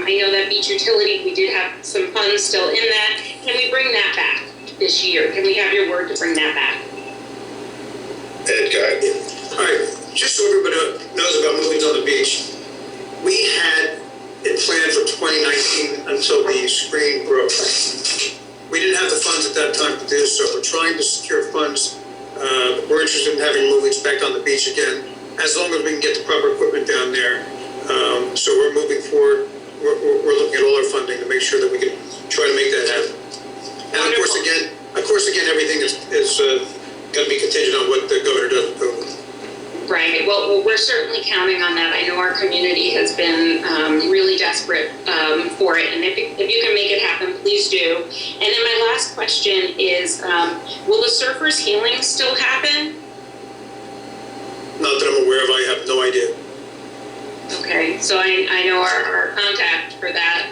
I know that beach utility, we did have some funds still in that. Can we bring that back this year? Can we have your word to bring that back? Ed, go ahead. All right, just so everybody knows about movies on the beach, we had it planned for 2019 until the screen broke. We didn't have the funds at that time to do so. We're trying to secure funds. We're interested in having movies back on the beach again, as long as we can get the proper equipment down there. So we're moving forward. We're looking at all our funding to make sure that we can try to make that happen. And of course, again, everything is going to be contingent on what the governor does with COVID. Right. Well, we're certainly counting on that. I know our community has been really desperate for it, and if you can make it happen, please do. And then my last question is, will the Surfers Healing still happen? Not that I'm aware of. I have no idea. Okay, so I know our contact for that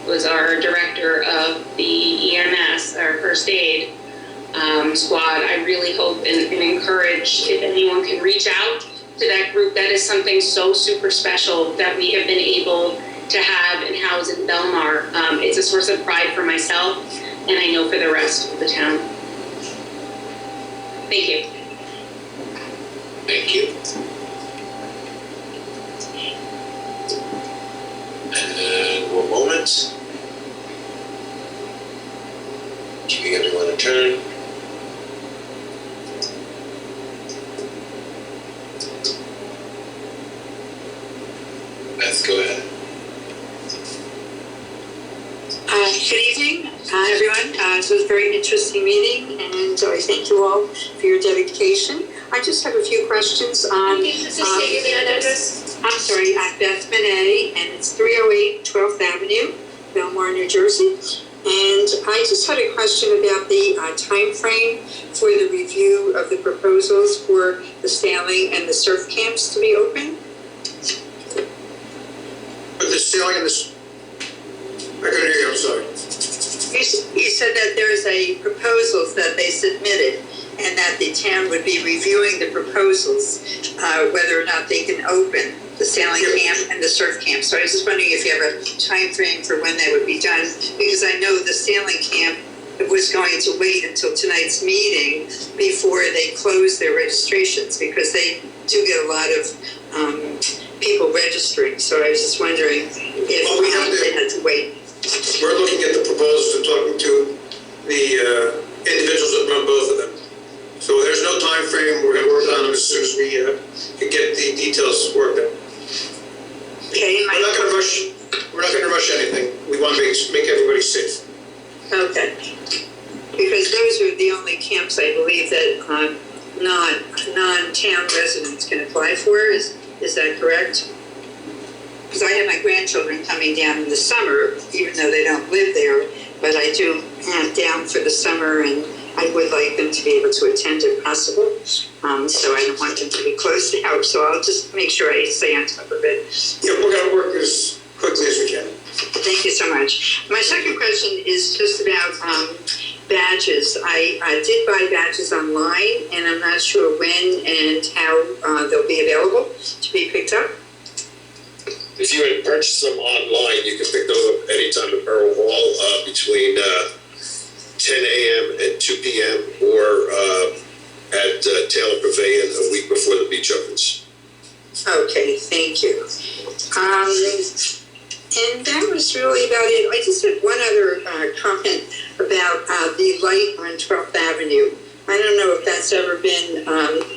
was our director of the EMS, our first aid squad. I really hope and encourage if anyone can reach out to that group. That is something so super special that we have been able to have and house in Belmar. It's a source of pride for myself, and I know for the rest of the town. Thank you. Thank you. And 1 moment. Giving everyone a turn. Beth, go ahead. Good evening, everyone. So it was a very interesting meeting, and I thank you all for your dedication. I just have a few questions on. I'm sorry, I'm Beth Manet, and it's 308 12th Avenue, Belmar, New Jersey. And I just had a question about the time frame for the review of the proposals for the sailing and the surf camps to be open. But the sailing and the... I couldn't hear you, I'm sorry. You said that there's a proposals that they submitted, and that the town would be reviewing the proposals, whether or not they can open the sailing camp and the surf camp. So I was just wondering if you have a time frame for when that would be done, because I know the sailing camp was going to wait until tonight's meeting before they close their registrations, because they do get a lot of people registering. So I was just wondering if they had to wait. We're looking at the proposals and talking to the individuals that run both of them. So there's no time frame. We're going to work on them as soon as we can get the details worked out. Okay. We're not going to rush. We're not going to rush anything. We want to make everybody safe. Okay. Because those are the only camps, I believe, that non-town residents can apply for. Is that correct? Because I have my grandchildren coming down in the summer, even though they don't live there, but I do have down for the summer, and I would like them to be able to attend if possible. So I don't want them to be closed out, so I'll just make sure I stay on top of it. Yeah, we're going to work as quickly as we can. Thank you so much. My second question is just about badges. I did buy badges online, and I'm not sure when and how they'll be available to be picked up. If you had purchased them online, you can pick those up anytime at Borough Hall between 10 a.m. and 2 p.m. or at Taylor Pavilion a week before the beach opens. Okay, thank you. And that was really about it. I just had one other comment about the light on 12th Avenue. I don't know if that's ever been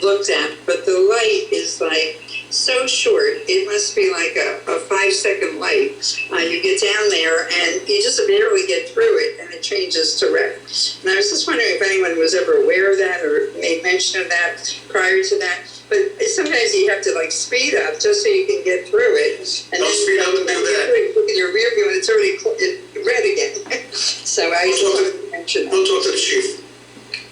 looked at, but the light is like so short. It must be like a 5-second light. You get down there and you just barely get through it, and it changes to red. And I was just wondering if anyone was ever aware of that or made mention of that prior to that. But sometimes you have to like speed up just so you can get through it. And don't speed up and do that. Look in your rear view and it's already red again. So I just wanted to mention that. We'll talk to the chief.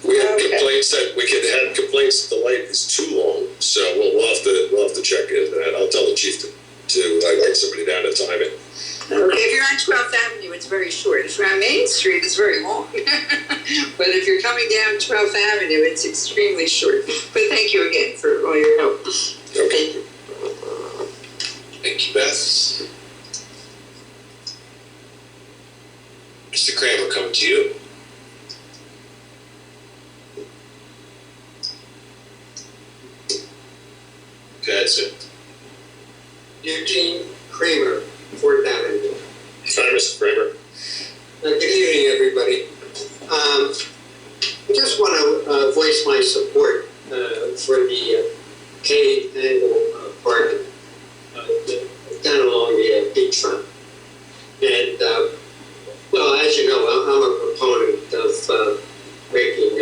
We have complaints that the light is too long, so we'll have to check into that. I'll tell the chief to get somebody down to time it. Okay, if you're on 12th Avenue, it's very short. If you're on Main Street, it's very long. But if you're coming down 12th Avenue, it's extremely short. But thank you again for all your help. Okay. Thank you. Thank you, Beth. Mr. Kramer, coming to you. Go ahead, sir. Eugene Kramer, 4th Avenue. Hi, Mr. Kramer. Good evening, everybody. I just want to voice my support for the K-angle parking down along the beachfront. And, well, as you know, I'm a proponent of making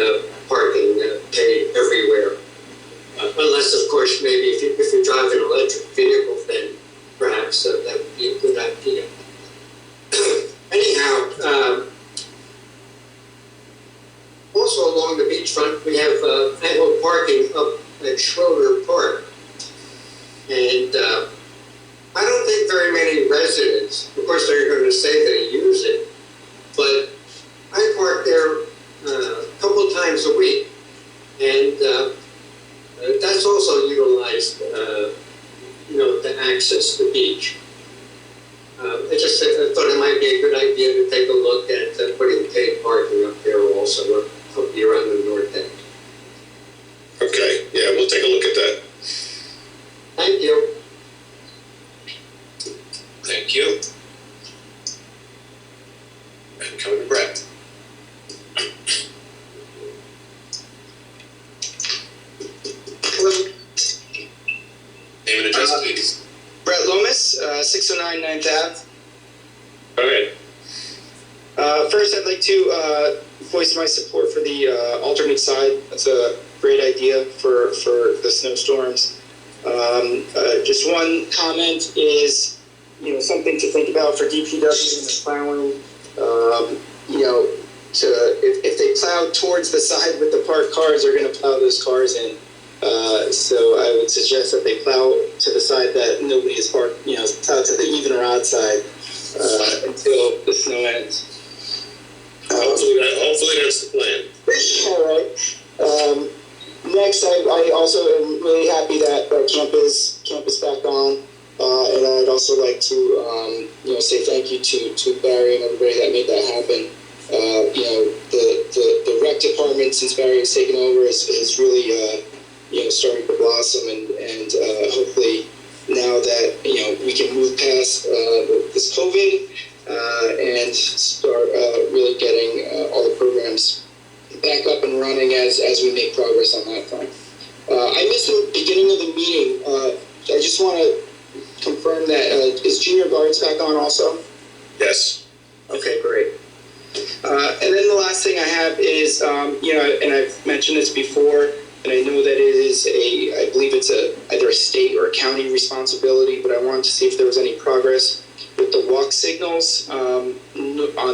parking pay everywhere. Unless, of course, maybe if you drive an electric vehicle, then perhaps that would be a good idea. Anyhow, also along the beachfront, we have angled parking up at Schroeder Park. And I don't think very many residents, of course, they're going to say they use it, but I park there a couple times a week. And that's also utilized, to access the beach. I thought it might be a good idea to take a look at putting paid parking up there also, up here on the north end. Okay, yeah, we'll take a look at that. Thank you. Thank you. And coming to Brett. Hello. Name and address, please. Brett Lomas, 609 9th Ave. Okay. First, I'd like to voice my support for the alternate side. That's a great idea for the snowstorms. Just one comment is, something to think about for DPW and the plowing. If they plow towards the side with the parked cars, they're going to plow those cars in. So I would suggest that they plow to the side that nobody is parked, plow to the even or odd side until the snow ends. Hopefully that's the plan. All right. Next, I also am really happy that camp is back on, and I'd also like to say thank you to Barry and everybody that made that happen. The rec department, since Barry has taken over, is really starting to blossom, and hopefully now that we can move past this COVID and start really getting all the programs back up and running as we make progress on that front. I missed the beginning of the meeting. I just want to confirm that is Junior Guards back on also? Yes. Okay, great. And then the last thing I have is, and I've mentioned this before, and I know that it is I believe it's either a state or a county responsibility, but I wanted to see if there was any progress with the walk signals on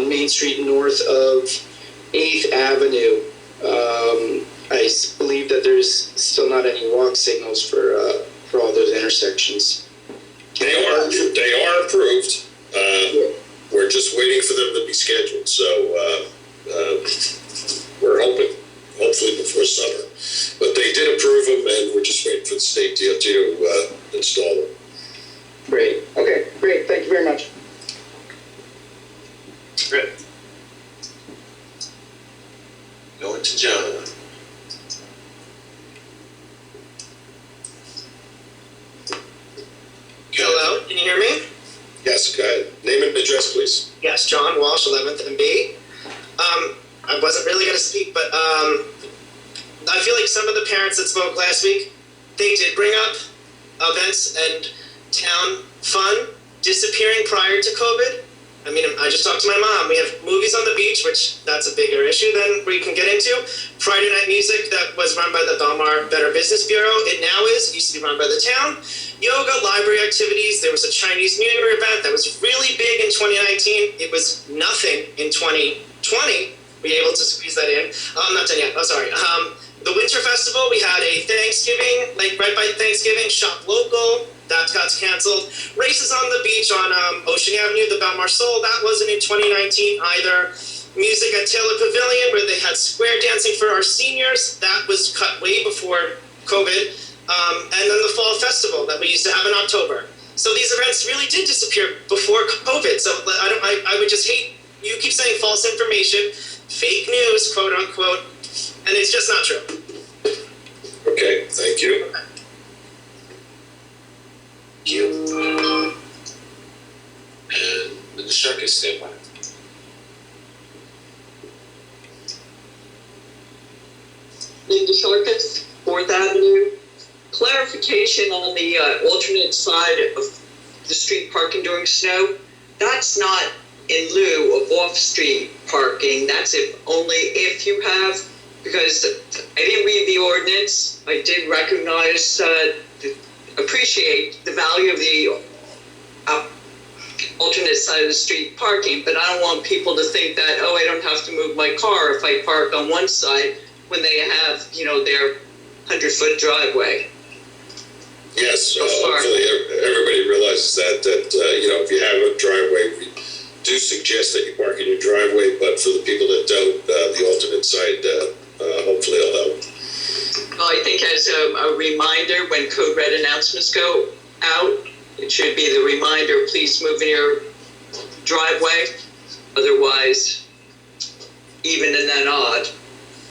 Main Street north of 8th Avenue. I believe that there's still not any walk signals for all those intersections. They are approved. We're just waiting for them to be scheduled. So we're hopefully before summer. But they did approve them, and we're just waiting for the state DOT to install them. Great. Okay, great. Thank you very much. Great. Going to John. Hello, can you hear me? Yes, go ahead. Name and address, please. Yes, John Walsh, 11th and B. I wasn't really going to speak, but I feel like some of the parents that spoke last week, they did bring up events and town fun disappearing prior to COVID. I mean, I just talked to my mom. We have movies on the beach, which that's a bigger issue than we can get into. Friday night music that was run by the Belmar Better Business Bureau. It now used to be run by the town. Yoga, library activities. There was a Chinese New Year event that was really big in 2019. It was nothing in 2020. Were you able to squeeze that in? I'm not done yet. Oh, sorry. The Winter Festival, we had a Thanksgiving, like right by Thanksgiving, shop local. That got canceled. Races on the beach on Ocean Avenue, the Belmar Soul, that wasn't in 2019 either. Music at Taylor Pavilion, where they had square dancing for our seniors, that was cut way before COVID. And then the Fall Festival that we used to have in October. So these events really did disappear before COVID. So I would just hate, you keep saying false information, fake news, quote unquote, and it's just not true. Okay, thank you. Okay. Thank you. And the shark is standby. Linda Sharkus, 4th Avenue. Clarification on the alternate side of the street parking during snow. That's not in lieu of off-street parking. That's only if you have, because I didn't read the ordinance. I did recognize, appreciate the value of the alternate side of the street parking, but I don't want people to think that, I don't have to move my car if I park on one side when they have, their 100-foot driveway. Yes, hopefully everybody realizes that if you have a driveway, we do suggest that you park in your driveway, but for the people that don't, the alternate side, hopefully it'll help. Well, I think as a reminder, when code red announcements go out, it should be the reminder, please move in your driveway, otherwise even and then odd.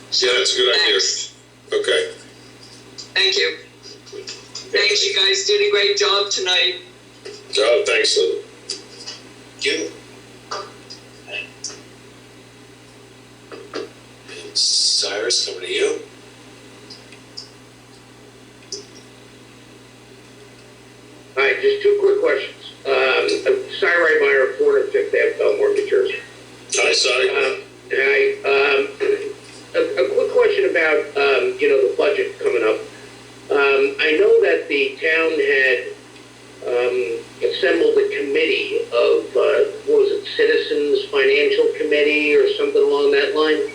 So, yeah, that's a good idea. Okay. Thank you. Thanks, you guys did a great job tonight. Oh, thanks, Linda. Thank you. And Cyrus, coming to you. Hi, just two quick questions. Cy Reitmeyer, 405th Ave, Belmar, New Jersey. Hi, Cy. Hi. A quick question about, the budget coming up. I know that the town had assembled a committee of, what was it, Citizens Financial Committee or something along that line?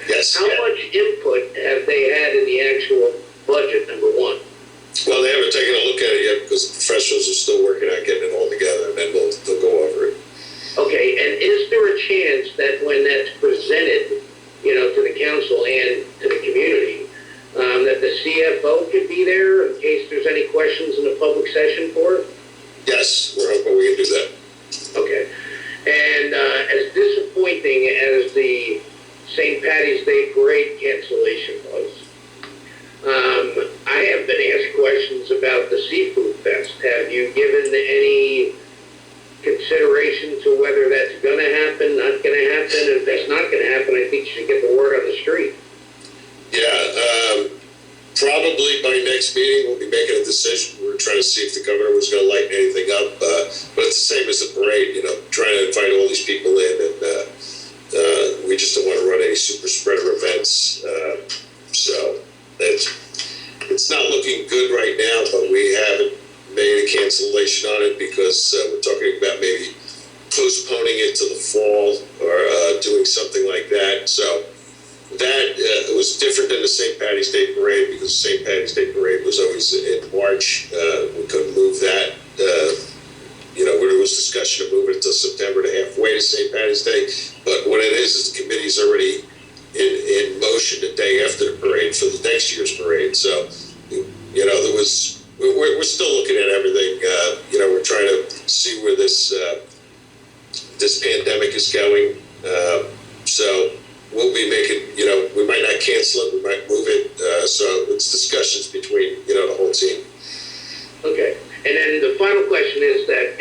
Yes. How much input have they had in the actual budget, number one? Well, they haven't taken a look at it yet because the professionals are still working on getting it all together, and then they'll go over it. Okay, and is there a chance that when that's presented, to the council and to the community, Yes, we're hoping we can do that. Okay. And as disappointing as the St. Patty's Day parade cancellation was, I have been asked questions about the Seafood Fest. Have you given any consideration to whether that's going to happen, not going to happen? If that's not going to happen, I think you should get the word on the street. Yeah, probably by next meeting, we'll be making a decision. We're trying to see if the governor was going to lighten anything up. But it's the same as the parade, trying to invite all these people in. And we just don't want to run any super spreader events. So it's not looking good right now, but we haven't made a cancellation on it because we're talking about maybe postponing it to the fall or doing something like that. So that was different than the St. Patty's Day Parade because the St. Patty's Day Parade was always in March. We couldn't move that. Where there was discussion of moving it to September to halfway to St. Patty's Day. But what it is the committee's already in motion the day after the parade for the next year's parade. So, we're still looking at everything. We're trying to see where this pandemic is going. So we'll be making, we might not cancel it, we might move it. So it's discussions between, the whole team. Okay. And then the final question is that,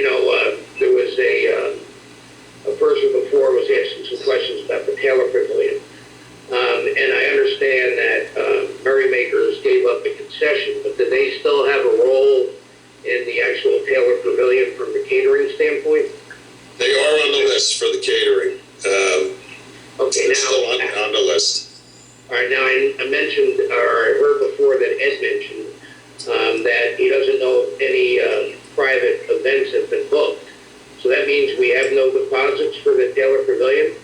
there was a person before was asking some questions about the Taylor Pavilion. And I understand that Merrymakers gave up the concession, but do they still have a role in the actual Taylor Pavilion from the catering standpoint? They are on the list for the catering. Okay, they're still on the list. All right, now I mentioned, or I heard before that Ed mentioned that he doesn't know if any private events have been booked. So that means we have no deposits for the Taylor Pavilion?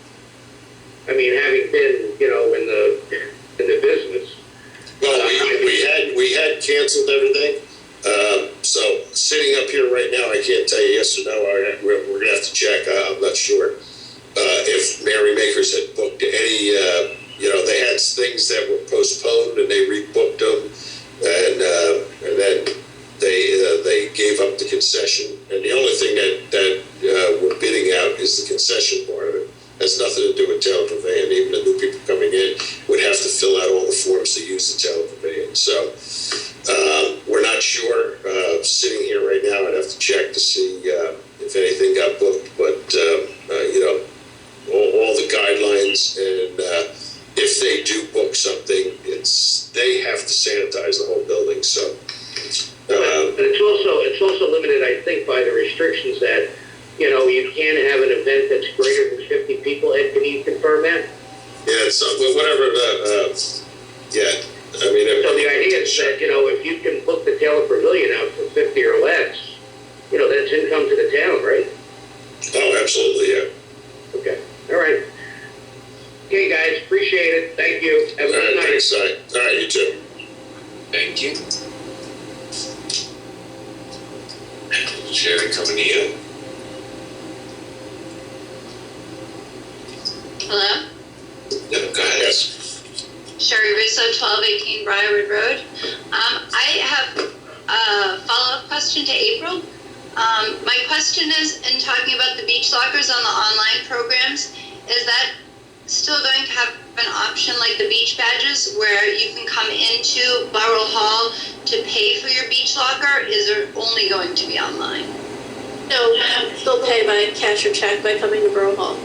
I mean, having been, in the business. Well, we had canceled everything. So sitting up here right now, I can't tell you yes or no. We're going to have to check. I'm not sure if Merrymakers had booked any. They had things that were postponed and they rebooked them, and then they gave up the concession. And the only thing that we're bidding out is the concession part of it. Has nothing to do with Taylor Pavilion. Even the new people coming in would have to fill out all the forms to use the Taylor Pavilion. So we're not sure. Sitting here right now, I'd have to check to see if anything got booked. But all the guidelines, and if they do book something, they have to sanitize the whole building. So but it's also limited, I think, by the restrictions that. You can't have an event that's greater than 50 people. Ed, can you confirm that? Yeah, it's whatever yeah. I mean, so the idea is that, if you can book the Taylor Pavilion out for 50 or less, that's income to the town, right? Oh, absolutely, yeah. Okay, all right. Okay, guys, appreciate it. Thank you. Have a good night. Thanks, all right, you too. Thank you. Sherry coming to you. Hello? Yep, go ahead. Yes. Sherry Russo, 1218 Briarwood Road. I have a follow-up question to April. My question is, in talking about the beach lockers on the online programs, is that still going to have an option like the beach badges where you can come into Borough Hall to pay for your beach locker? Is it only going to be online? No, still pay by cash or check by coming to Borough Hall.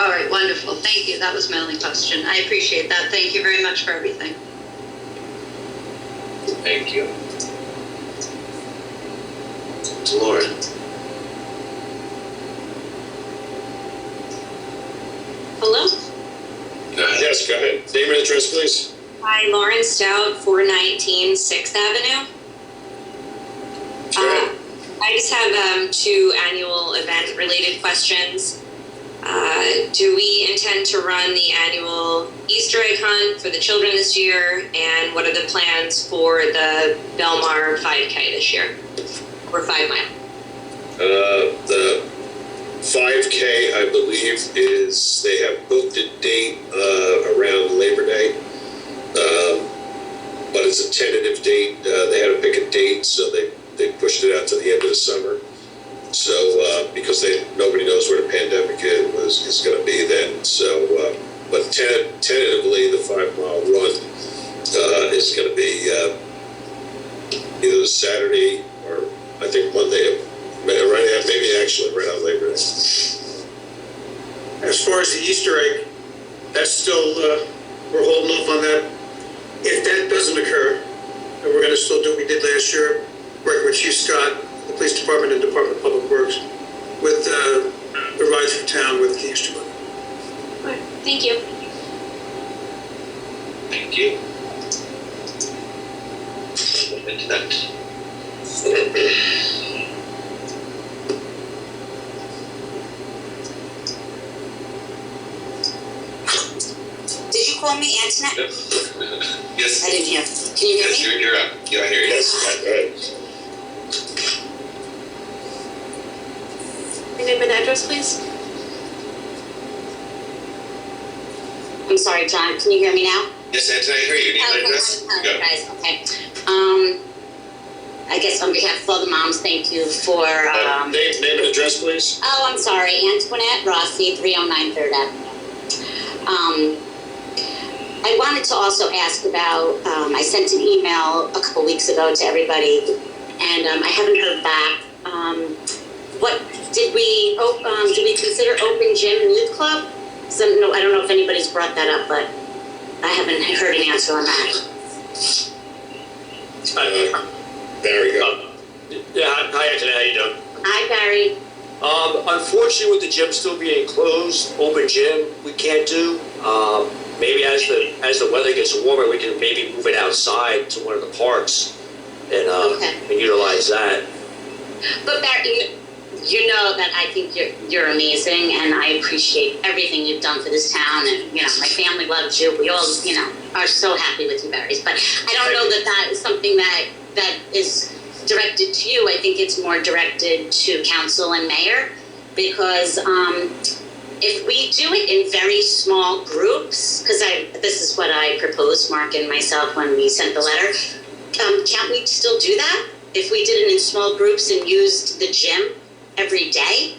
All right, wonderful. Thank you. That was my only question. I appreciate that. Thank you very much for everything. Thank you. To Lauren. Hello? Go ahead. Yes, go ahead. Name and address, please. Hi, Lauren Stout, 419 6th Avenue. I just have two annual event-related questions. Do we intend to run the annual Easter egg hunt for the children this year? And what are the plans for the Belmar 5K this year? Or 5 mile? The 5K, I believe, they have booked a date around Labor Day. But it's a tentative date. They had to pick a date, so they pushed it out to the end of the summer. So, because nobody knows where the pandemic is going to be then. So, but tentatively, the 5 mile run is going to be either Saturday or I think Monday, maybe actually right on Labor Day. As far as the Easter egg, that's still, we're holding off on that. If that doesn't occur, and we're going to still do what we did last year, working with Chief Scott, the Police Department, and Department of Public Works, with the ride through town with the Easter Bunny. All right, thank you. Thank you. Into that. Did you call me Antoinette? Yes. I didn't hear. Can you hear Yes, me? you're up. Yeah, I hear you. Yes, right. Your name and address, please. I'm sorry, John. Can you hear me now? Yes, Anthony, I hear you. Name and address? Okay, guys. Okay. I guess on behalf of all the moms, thank you for. Name and address, please. Oh, I'm sorry. Antoinette Rossi, 309 3rd Avenue. I wanted to also ask about, I sent an email a couple weeks ago to everybody, and I haven't heard back. What did we consider open gym and youth club? No, I don't know if anybody's brought that up, but I haven't heard an answer on that. Barry, go. Yeah, hi Anthony, how you doing? Hi, Barry. Unfortunately, with the gym still being closed, open gym we can't do. Maybe as the weather gets warmer, we can maybe move it outside to one of the parks and utilize that. But Barry, you know that I think you're amazing, and I appreciate everything you've done for this town. And my family loves you. We all are so happy with you, Barry. But I don't know that is something that is directed to you. I think it's more directed to council and mayor, because if we do it in very small groups, because this is what I proposed, Mark and myself, when we sent the letter, can't we still do that? If we did it in small groups and used the gym every day?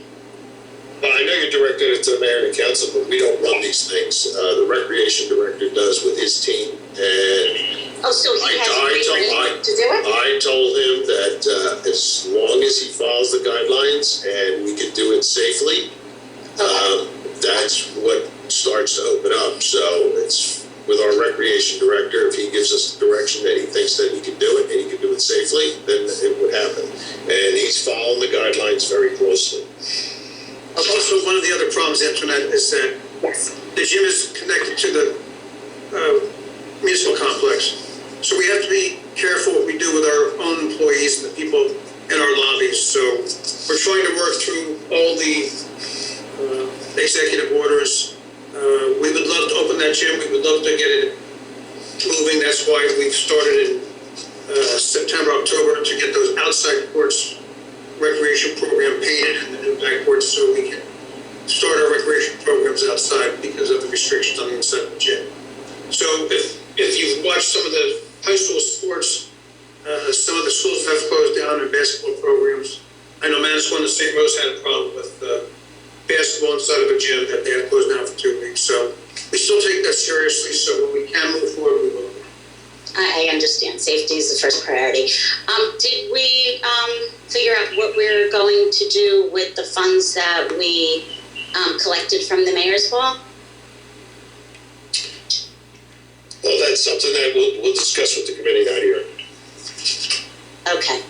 Well, I know you directed it to the mayor and the council, but we don't run these things. The recreation director does with his team. And so he has to do it? I told him that as long as he follows the guidelines and we can do it safely, that's what starts to open up. So it's with our recreation director. If he gives us the direction that he thinks that he can do it and he can do it safely, then it would happen. And he's following the guidelines very closely. Also, one of the other problems, Antoinette, is that the gym is connected to the municipal complex. So we have to be careful what we do with our own employees and the people in our lobbies. So we're trying to work through all the executive orders. We would love to open that gym. We would love to get it moving. That's why we've started in September, October to get those outside courts recreation program painted and the new backboards so we can start our recreation programs outside because of the restrictions on the inside of the gym. So if you've watched some of the high school sports, some of the schools have closed down their basketball programs. I know Manasquan and St. Rose had a problem with basketball inside of a gym that they had closed down for 2 weeks. So we still take that seriously. So when we can move forward, we will. I understand. Safety is the first priority. Did we figure out what we're going to do with the funds that we collected from the mayor's ball? Well, that's something that we'll discuss with the committee out here. Okay.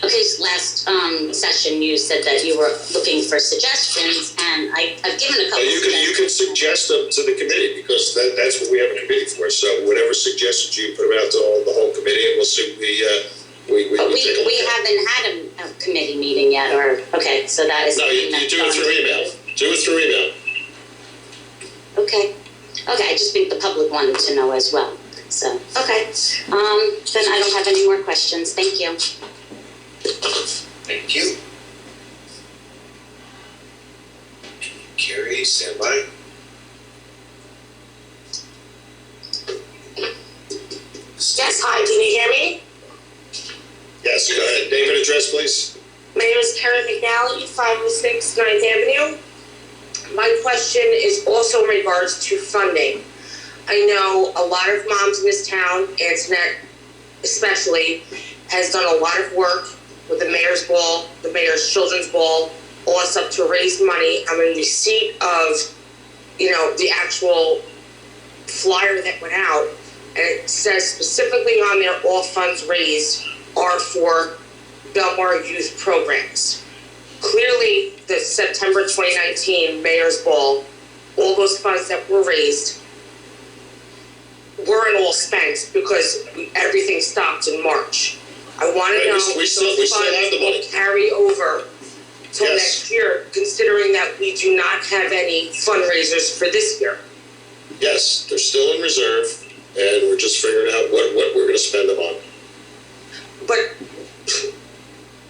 Okay, so last session you said that you were looking for suggestions, and I've given a couple You can suggest them to the committee, because that's what we have a committee for. So whatever suggestions you put them out to the whole committee, and we'll see. We haven't had a committee meeting yet, or okay, so that is. No, you do it through email. Do it through email. Okay. Okay, I just think the public wanted to know as well. So okay, then I don't have any more questions. Thank you. Thank you. Carrie, stand by. Yes, hi, can you hear me? Yes, go ahead. Name and address, please. My name is Karen McNally, 506 9th Avenue. My question is also in regards to funding. I know a lot of moms in this town, Antoinette especially, has done a lot of work with the mayor's ball, the mayor's children's ball, all this stuff to raise money. I'm in receipt of, the actual flyer that went out, and it says specifically on there, all funds raised are for Belmar youth programs. Clearly, the September 2019 mayor's ball, all those funds that were raised weren't all spent because everything stopped in March. I want to know if those funds will carry over till next year, considering that we do not have any fundraisers for this year. Yes, they're still in reserve, and we're just figuring out what we're going to spend them on. But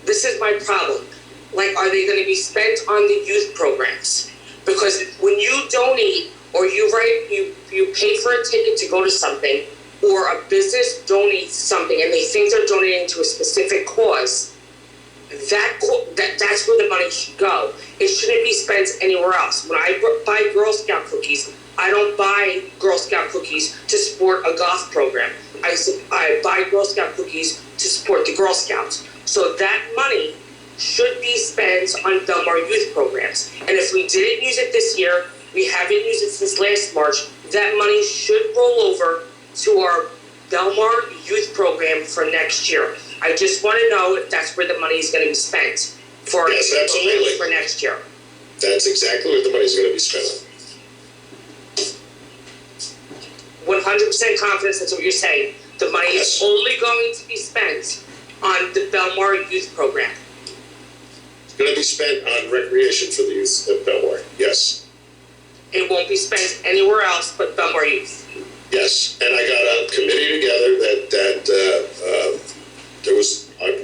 this is my problem. Like, are they going to be spent on the youth programs? Because when you donate or you pay for a ticket to go to something, or a business donates something and they think they're donating to a specific cause, that's where the money should go. It shouldn't be spent anywhere else. When I buy Girl Scout cookies, I don't buy Girl Scout cookies to support a golf program. I buy Girl Scout cookies to support the Girl Scouts. So that money should be spent on Belmar youth programs. And if we didn't use it this year, we haven't used it since last March, that money should roll over to our Belmar youth program for next year. I just want to know if that's where the money is going to be spent for for next year. That's exactly what the money's going to be spent on. 100% confidence that's what you're saying. The money is only going to be spent on the Belmar youth program. It's going to be spent on recreation for the youth of Belmar, yes. It won't be spent anywhere else but Belmar youth. Yes, and I got a committee together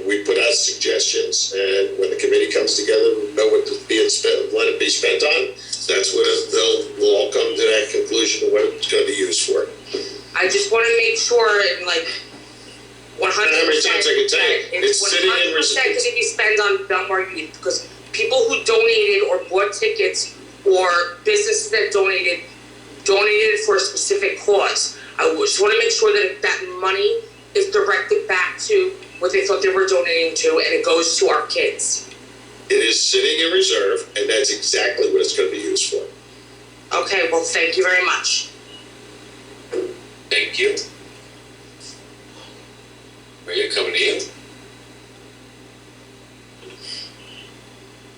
we put out suggestions, and when the committee comes together, we know what let it be spent on. That's what we'll all come to that conclusion of what it's going to be used for. I just want to make sure, and 100%. How many times I can tell you? It's sitting in reserve. 100% going to be spent on Belmar youth, because people who donated or bought tickets, or businesses that donated for a specific cause. I just want to make sure that that money is directed back to what they thought they were donating to, and it goes to our kids. It is sitting in reserve, and that's exactly what it's going to be used for. Okay, well, thank you very much. Thank you. Maria, coming to you.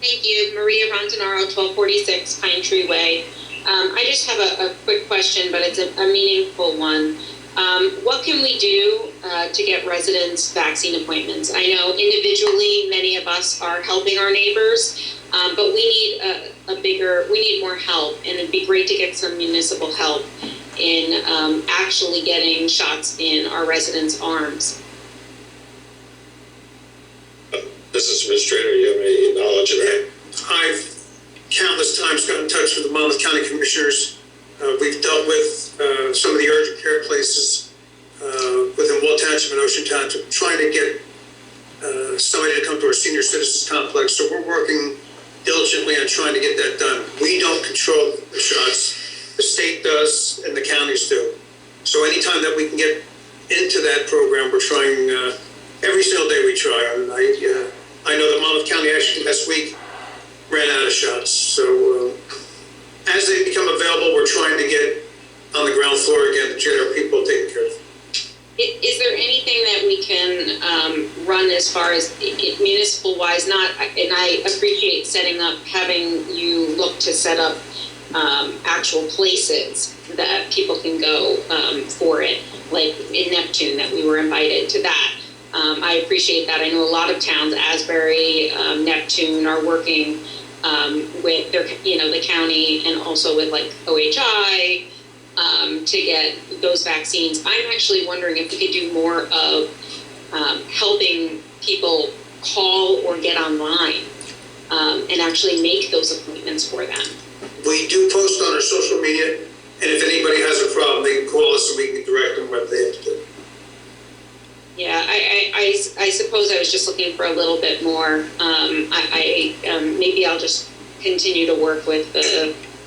Thank you. Maria Rontanaro, 1246 Pine Tree Way. I just have a quick question, but it's a meaningful one. What can we do to get residents vaccine appointments? I know individually many of us are helping our neighbors, but we need more help, and it'd be great to get some municipal help in actually getting shots in our residents' arms. Business Administrator, you have any knowledge of that? I've countless times got in touch with the Monmouth County Commissioners. We've dealt with some of the urgent care places within Wall Township and Ocean Township, trying to get somebody to come to our senior citizens complex. So we're working diligently on trying to get that done. We don't control the shots. The state does, and the counties do. So anytime that we can get into that program, we're trying. Every single day we try. And I know that Monmouth County actually last week ran out of shots. So as they become available, we're trying to get on the ground floor again to get our people taken care of. Is there anything that we can run as far as municipal-wise? And I appreciate having you look to set up actual places that people can go for it, like in Neptune, that we were invited to that. I appreciate that. I know a lot of towns, Asbury, Neptune, are working with their, the county, and also with like OHI to get those vaccines. I'm actually wondering if we could do more of helping people call or get online and actually make those appointments for them. We do post on our social media, and if anybody has a problem, they can call us and we can direct them what they have to do. Yeah, I suppose I was just looking for a little bit more. Maybe I'll just continue to work with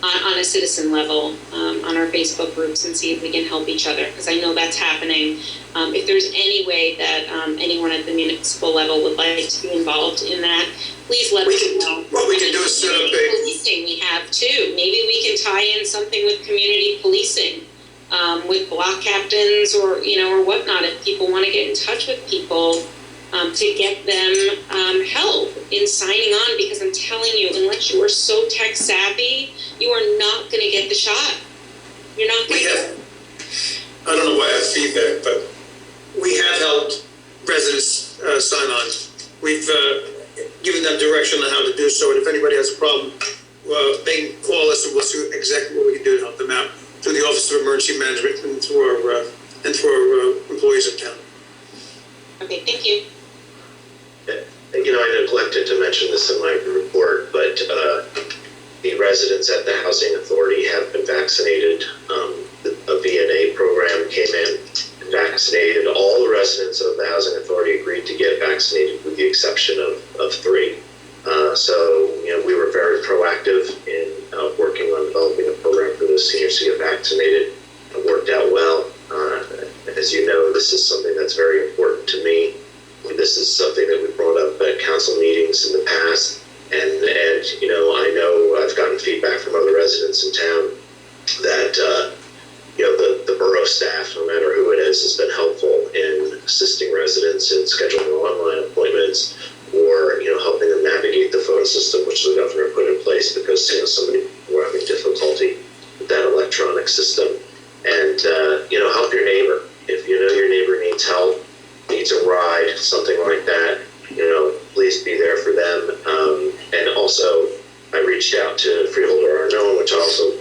on a citizen level on our Facebook groups and see if we can help each other, because I know that's happening. If there's any way that anyone at the municipal level would like to be involved in that, please let us know. What we can do is set up a policing we have too. Maybe we can tie in something with community policing. With block captains or whatnot, if people want to get in touch with people to get them help in signing on, because I'm telling you, unless you are so tech savvy, you are not going to get the shot. You're not going to get it. I don't know why I have feedback, but we have helped residents sign on. We've given them direction on how to do so, and if anybody has a problem, they can call us and we'll see exactly what we can do to help them out through the Office of Emergency Management and through our employees in town. Okay, thank you. I neglected to mention this in my report, but the residents at the Housing Authority have been vaccinated. A VNA program came in and vaccinated. All the residents of the Housing Authority agreed to get vaccinated with the exception of 3. So we were very proactive in working on developing a program for those seniors to get vaccinated. It worked out well. As you know, this is something that's very important to me. This is something that we brought up at council meetings in the past, and I know I've gotten feedback from other residents in town that the borough staff, no matter who it is, has been helpful in assisting residents in scheduling online appointments or helping them navigate the phone system, which the governor put in place because so many people were having difficulty with that electronic system. And help your neighbor. If you know your neighbor needs help, needs a ride, something like that, please be there for them. And also, I reached out to Freeholder Arnone, which I also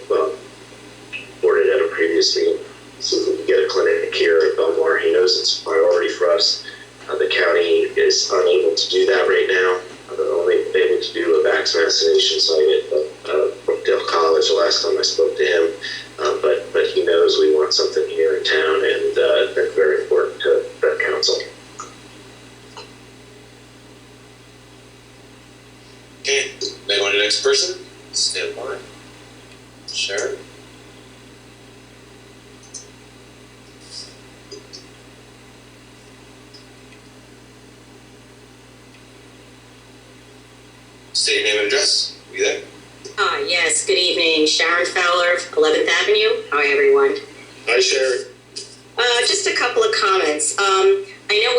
reported at a previous meeting, so we can get a clinic here at Belmar. He knows it's a priority for us. The county is unable to do that right now. They're only able to do a vaccination site at Brookdale College the last time I spoke to him. But he knows we want something here in town, and that's very important to the council. Okay, now on to the next person. Stand by. Sharon. State your name and address. Are you there? Yes, good evening. Sharon Fowler, 11th Avenue. Hi, everyone. Hi, Sharon. Just a couple of comments. I know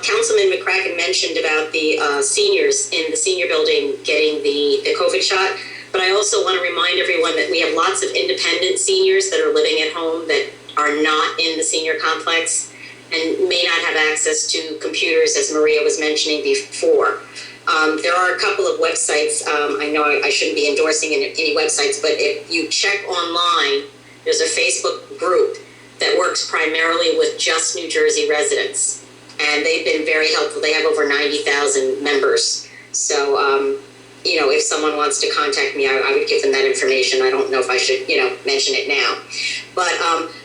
Councilman McCracken mentioned about the seniors in the senior building getting the COVID shot, but I also want to remind everyone that we have lots of independent seniors that are living at home that are not in the senior complex and may not have access to computers, as Maria was mentioning before. There are a couple of websites. I know I shouldn't be endorsing any websites, but if you check online, there's a Facebook group that works primarily with just New Jersey residents. And they've been very helpful. They have over 90,000 members. So, if someone wants to contact me, I would give them that information. I don't know if I should, mention it now. But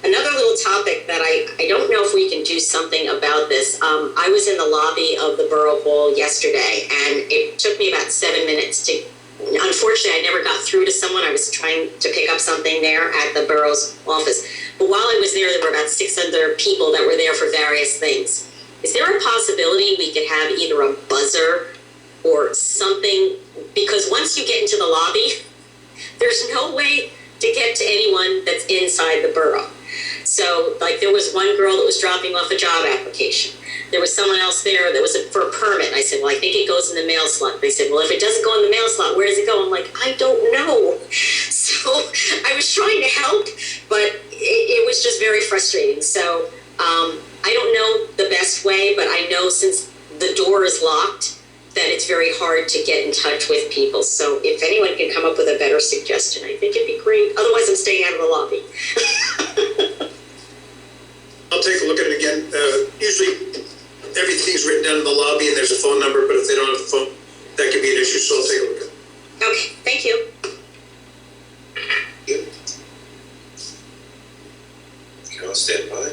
another little topic that I don't know if we can do something about this. I was in the lobby of the Borough Hall yesterday, and it took me about 7 minutes to, unfortunately, I never got through to someone. I was trying to pick up something there at the borough's office. But while I was there were about 600 people that were there for various things. Is there a possibility we could have either a buzzer or something? Because once you get into the lobby, there's no way to get to anyone that's inside the borough. So, there was one girl that was dropping off a job application. There was someone else there that was for a permit. I said, well, I think it goes in the mail slot. They said, well, if it doesn't go in the mail slot, where does it go? I'm like, I don't know. So I was trying to help, but it was just very frustrating. So I don't know the best way, but I know since the door is locked, that it's very hard to get in touch with people. So if anyone can come up with a better suggestion, I think it'd be great. Otherwise, I'm staying out of the lobby. I'll take a look at it again. Usually, everything's written down in the lobby and there's a phone number, but if they don't have the phone, that could be an issue, so I'll take a look at it. Okay, thank you. Okay, I'll stand by.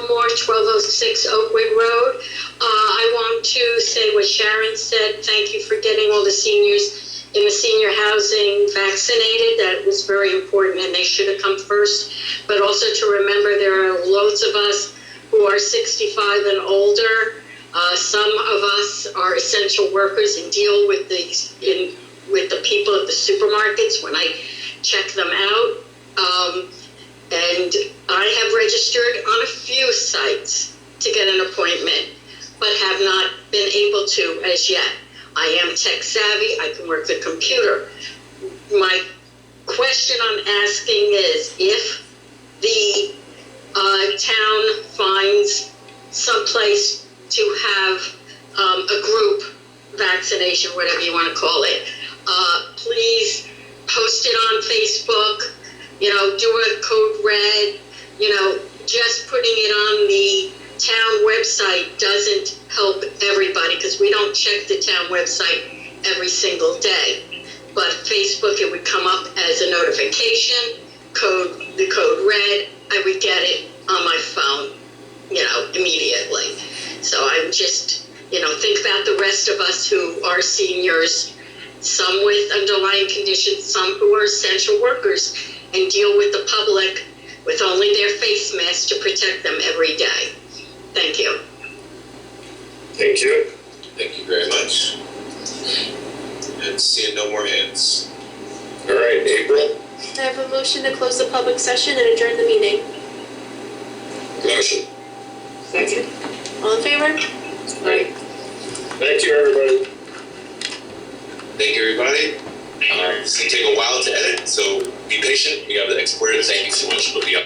Fillmore, 1206 Oakwood Road. I want to say what Sharon said. Thank you for getting all the seniors in the senior housing vaccinated. That was very important, and they should have come first. But also to remember there are loads of us who are 65 and older. Some of us are essential workers and deal with the people at the supermarkets when I check them out. And I have registered on a few sites to get an appointment, but have not been able to as yet. I am tech savvy, I can work the computer. My question I'm asking is if the town finds someplace to have a group vaccination, whatever you want to call it, please post it on Facebook, do a code red, just putting it on the town website doesn't help everybody because we don't check the town website every single day. But Facebook, it would come up as a notification, the code red, I would get it on my phone, immediately. So I'm just, think about the rest of us who are seniors, some with underlying conditions, some who are essential workers, and deal with the public with only their face mask to protect them every day. Thank you. Thank you. Thank you very much. And seeing no more hands. All right, April. I have a motion to close the public session and adjourn the meeting. Motion. Second. All in favor? Right. Thank you, everybody. Thank you, everybody. It's going to take a while to edit, so be patient. We have the exporter. Thank you so much. We'll be up.